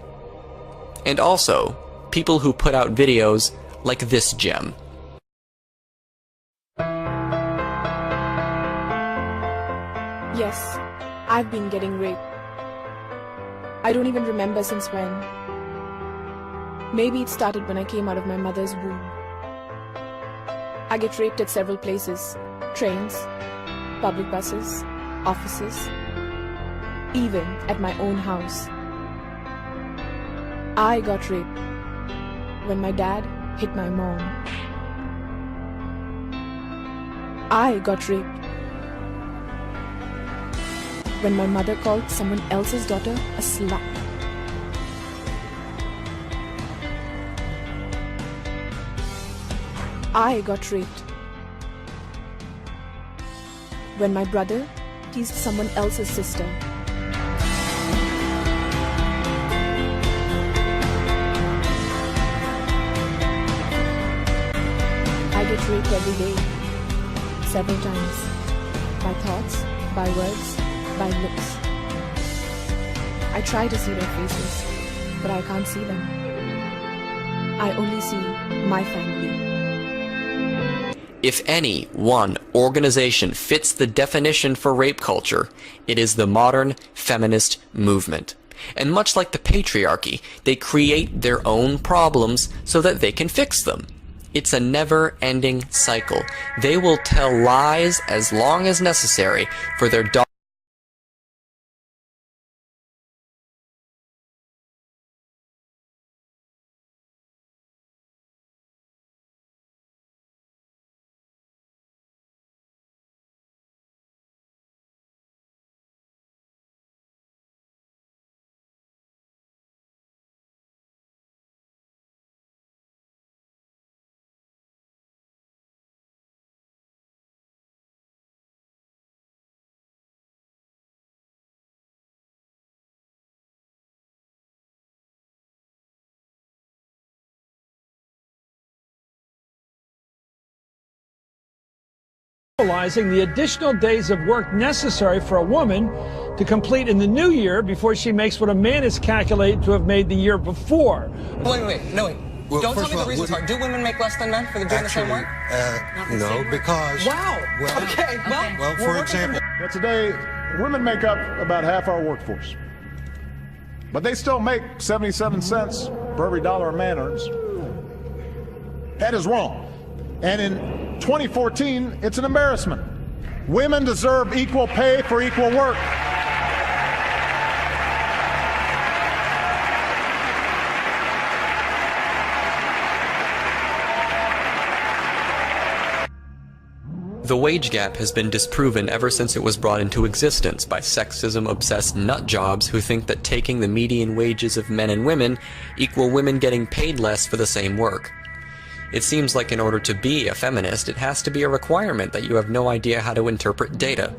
And also, people who put out videos like this gem. Yes, I've been getting raped. I don't even remember since when. Maybe it started when I came out of my mother's womb. I get raped at several places: trains, public buses, offices, even at my own house. I got raped when my dad hit my mom. I got raped when my mother called someone else's daughter a slut. I got raped when my brother teased someone else's sister. I get raped every day, several times, by thoughts, by words, by looks. I try to see their faces, but I can't see them. I only see my family. If any one organization fits the definition for rape culture, it is the modern feminist movement. And much like the patriarchy, they create their own problems so that they can fix them. It's a never-ending cycle. They will tell lies as long as necessary for their The additional days of work necessary for a woman to complete in the new year before she makes what a man is calculated to have made the year before. Wait. Well, don't tell me the reasons are. Do women make less than men for doing the same work? No, because... Wow. Well, okay. Well, for example... Today, women make up about half our workforce. But they still make 77 cents for every dollar a man earns. That is wrong. And in 2014, it's an embarrassment. Women deserve equal pay for equal work. The wage gap has been disproven ever since it was brought into existence by sexism-obsessed nut jobs who think that taking the median wages of men and women equal women getting paid less for the same work. It seems like in order to be a feminist, it has to be a requirement that you have no idea how to interpret data.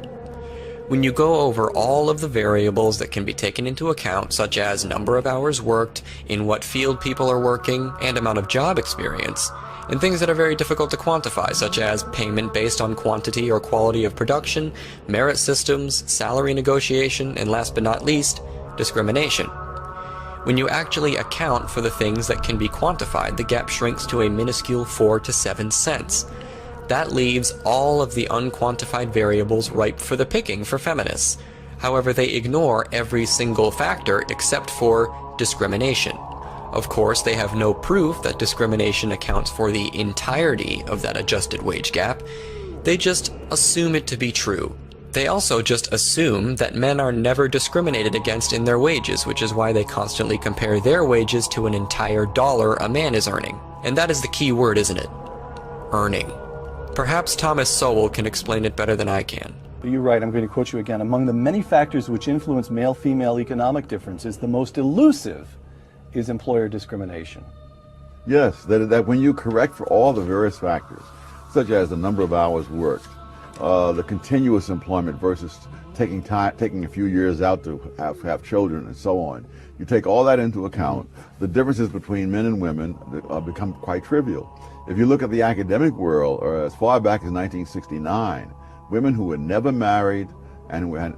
When you go over all of the variables that can be taken into account, such as number of hours worked, in what field people are working, and amount of job experience, and things that are very difficult to quantify, such as payment based on quantity or quality of production, merit systems, salary negotiation, and last but not least, discrimination. When you actually account for the things that can be quantified, the gap shrinks to a minuscule 4 to 7 cents. That leaves all of the unquantified variables ripe for the picking for feminists. However, they ignore every single factor except for discrimination. Of course, they have no proof that discrimination accounts for the entirety of that adjusted wage gap. They just assume it to be true. They also just assume that men are never discriminated against in their wages, which is why they constantly compare their wages to an entire dollar a man is earning. And that is the key word, isn't it? Earning. Perhaps Thomas Sowell can explain it better than I can. You're right, I'm going to quote you again. Among the many factors which influence male-female economic differences, the most elusive is employer discrimination. Yes, that when you correct for all the various factors, such as the number of hours worked, the continuous employment versus taking a few years out to have children and so on. You take all that into account, the differences between men and women become quite trivial. If you look at the academic world, or as far back as 1969, women who were never married and who had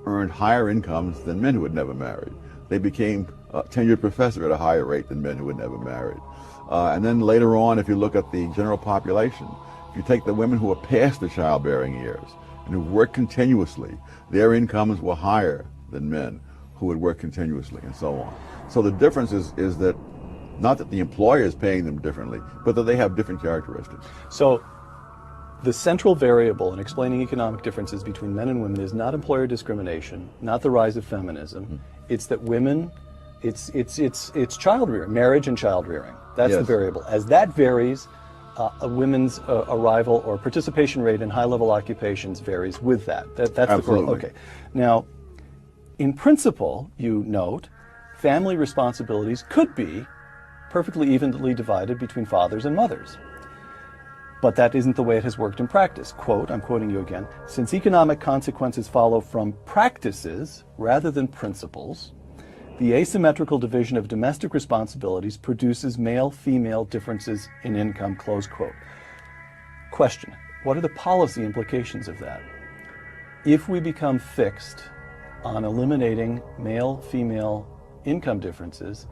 earned higher incomes than men who had never married. They became tenured professor at a higher rate than men who were never married. And then later on, if you look at the general population, if you take the women who are past the childbearing years and who work continuously, their incomes were higher than men who would work continuously, and so on. So the difference is that not that the employer is paying them differently, but that they have different characteristics. So the central variable in explaining economic differences between men and women is not employer discrimination, not the rise of feminism. It's that women, it's child rearing, marriage and child rearing. That's the variable. As that varies, a women's arrival or participation rate in high-level occupations varies with that. That's Absolutely. the okay. Now, in principle, you note, family responsibilities could be perfectly evenly divided between fathers and mothers. But that isn't the way it has worked in practice. Quote, I'm quoting you again, since economic consequences follow from practices rather than principles, the asymmetrical division of domestic responsibilities produces male-female differences in income, close quote. Question, what are the policy implications of that? If we become fixed on eliminating male-female income differences,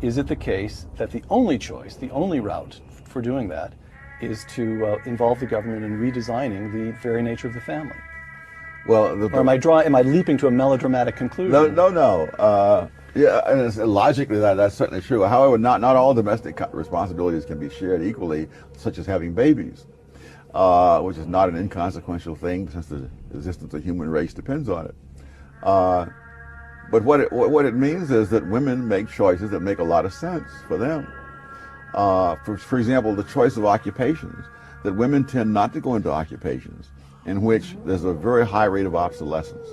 is it the case that the only choice, the only route for doing that is to involve the government in redesigning the very nature of the family? Well, or am I leaping to a melodramatic conclusion? No. Yeah, and logically that's certainly true. However, not all domestic responsibilities can be shared equally, such as having babies, which is not an inconsequential thing since the existence of the human race depends on it. But what it means is that women make choices that make a lot of sense for them. For example, the choice of occupations, that women tend not to go into occupations in which there's a very high rate of obsolescence.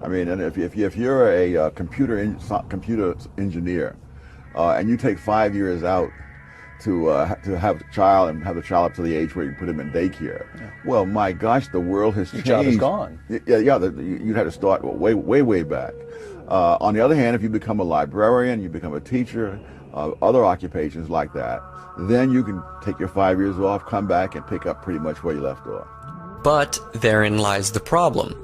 I mean, and if you're a computer engineer and you take 5 years out to have a child and have the child up to the age where you put him in daycare, well, my gosh, the world has changed. Your job is gone. You'd have to start way back. On the other hand, if you become a librarian, you become a teacher, other occupations like that, then you can take your 5 years off, come back, and pick up pretty much where you left off. But therein lies the problem.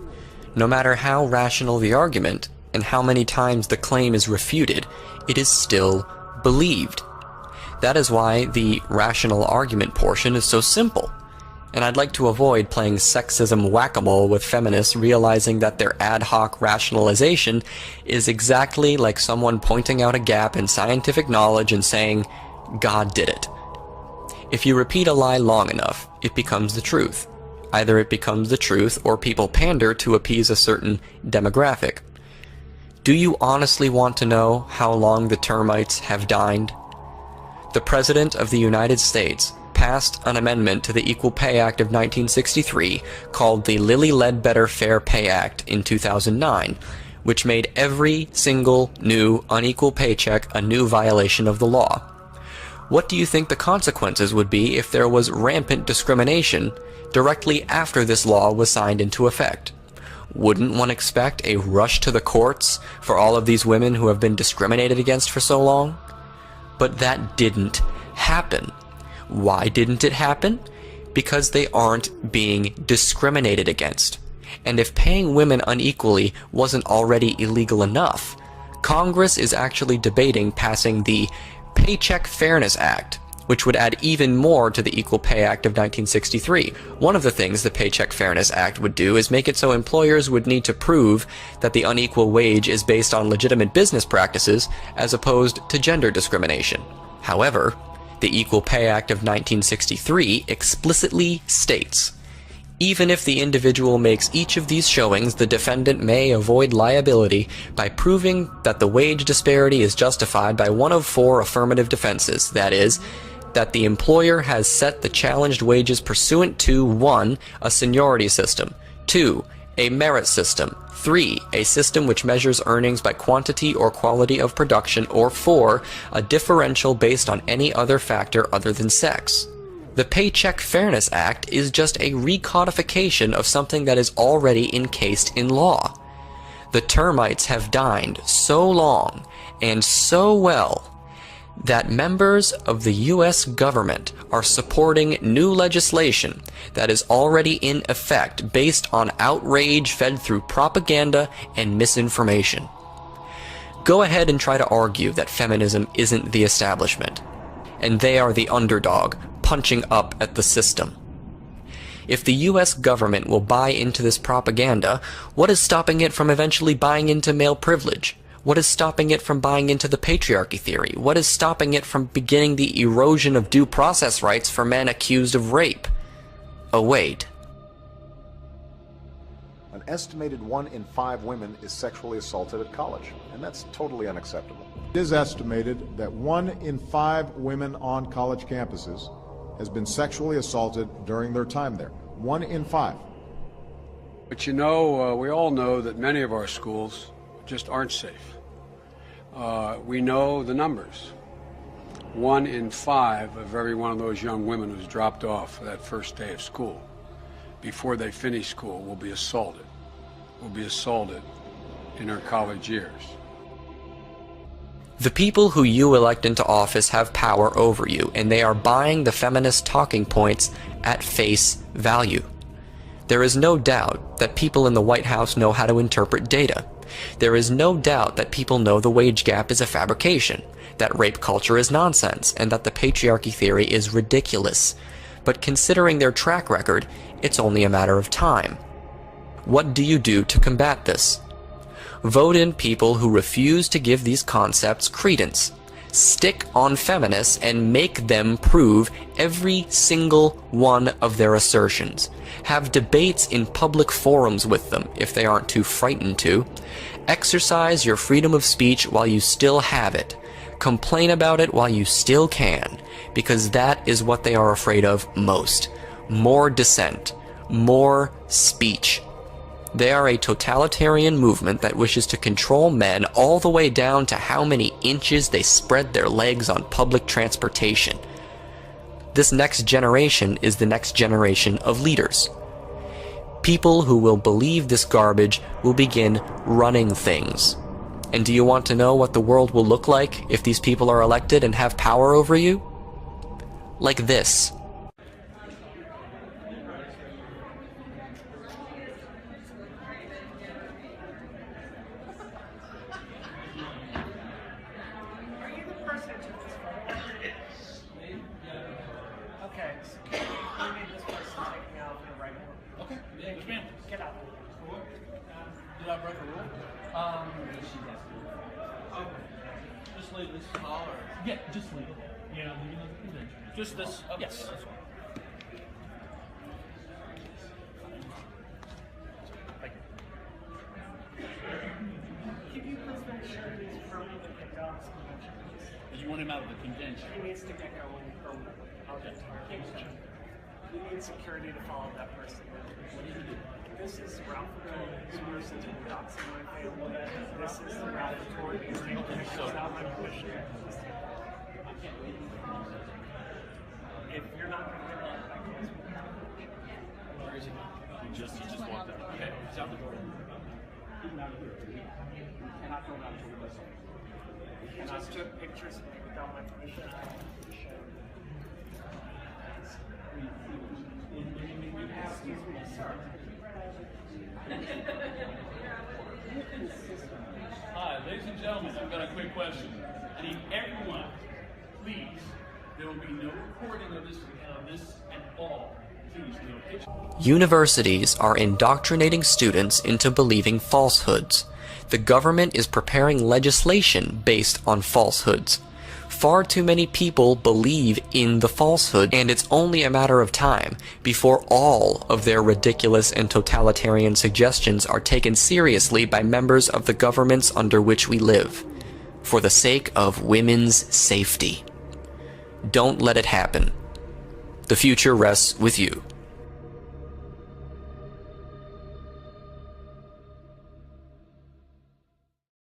No matter how rational the argument, and how many times the claim is refuted, it is still believed. That is why the rational argument portion is so simple. And I'd like to avoid playing sexism whack-a-mole with feminists, realizing that their ad hoc rationalization is exactly like someone pointing out a gap in scientific knowledge and saying, God did it. If you repeat a lie long enough, it becomes the truth. Either it becomes the truth, or people pander to appease a certain demographic. Do you honestly want to know how long the termites have dined? The President of the United States passed an amendment to the Equal Pay Act of 1963 called the Lilly Ledbetter Fair Pay Act in 2009, which made every single new unequal paycheck a new violation of the law. What do you think the consequences would be if there was rampant discrimination directly after this law was signed into effect? Wouldn't one expect a rush to the courts for all of these women who have been discriminated against for so long? But that didn't happen. Why didn't it happen? Because they aren't being discriminated against. And if paying women unequally wasn't already illegal enough, Congress is actually debating passing the Paycheck Fairness Act, which would add even more to the Equal Pay Act of 1963. One of the things the Paycheck Fairness Act would do is make it so employers would need to prove that the unequal wage is based on legitimate business practices as opposed to gender discrimination. However, the Equal Pay Act of 1963 explicitly states, even if the individual makes each of these showings, the defendant may avoid liability by proving that the wage disparity is justified by one of four affirmative defenses, that is, that the employer has set the challenged wages pursuant to 1. A seniority system, 2. A merit system, 3. A system which measures earnings by quantity or quality of production, or 4. A differential based on any other factor other than sex. The Paycheck Fairness Act is just a recodification of something that is already encased in law. The termites have dined so long and so well that members of the U.S. government are supporting new legislation that is already in effect based on outrage fed through propaganda and misinformation. Go ahead and try to argue that feminism isn't the establishment, and they are the underdog, punching up at the system. If the US government will buy into this propaganda, what is stopping it from eventually buying into male privilege? What is stopping it from buying into the patriarchy theory? What is stopping it from beginning the erosion of due process rights for men accused of rape? Oh wait. An estimated 1 in 5 women is sexually assaulted at college, and that's totally unacceptable. It is estimated that 1 in 5 women on college campuses has been sexually assaulted during their time there. 1 in 5. But you know, we all know that many of our schools just aren't safe. We know the numbers. 1 in 5 of every one of those young women who's dropped off for that first day of school, before they finish school, will be assaulted in her college years. The people who you elect into office have power over you, and they are buying the feminist talking points at face value. There is no doubt that people in the White House know how to interpret data. There is no doubt that people know the wage gap is a fabrication, that rape culture is nonsense, and that the patriarchy theory is ridiculous. But considering their track record, it's only a matter of time. What do you do to combat this? Vote in people who refuse to give these concepts credence. Stick on feminists and make them prove every single one of their assertions. Have debates in public forums with them if they aren't too frightened to. Exercise your freedom of speech while you still have it. Complain about it while you still can, because that is what they are afraid of most. More dissent. More speech. They are a totalitarian movement that wishes to control men all the way down to how many inches they spread their legs on public transportation. This next generation is the next generation of leaders. People who will believe this garbage will begin running things. And do you want to know what the world will look like if these people are elected and have power over you? Like this. Just leave this smaller. Yeah, just leave it. Yeah, leave it the convention. Just this. Okay. Yes. That's fine. Thank you. Could you please make sure he's permanently kicked out of this convention, please? You want him out of the convention? He needs to get going permanently. Okay. We need security to follow that person. What did he do? This is route for this person to doxing my family. This is the route for these taking pictures without my permission. If you're not going to get that, I can't. Where is he? He just walked out. Okay, he's out the door. He's not here. You cannot go out to the west side. He just took pictures without my permission. I have to show. Hi, ladies and gentlemen, I've got a quick question. I need everyone, please, there will be no recording of this at all. Please, no picture. Universities are indoctrinating students into believing falsehoods. The government is preparing legislation based on falsehoods. Far too many people believe in the falsehood, and it's only a matter of time before all of their ridiculous and totalitarian suggestions are taken seriously by members of the governments under which we live, for the sake of women's safety. Don't let it happen. The future rests with you.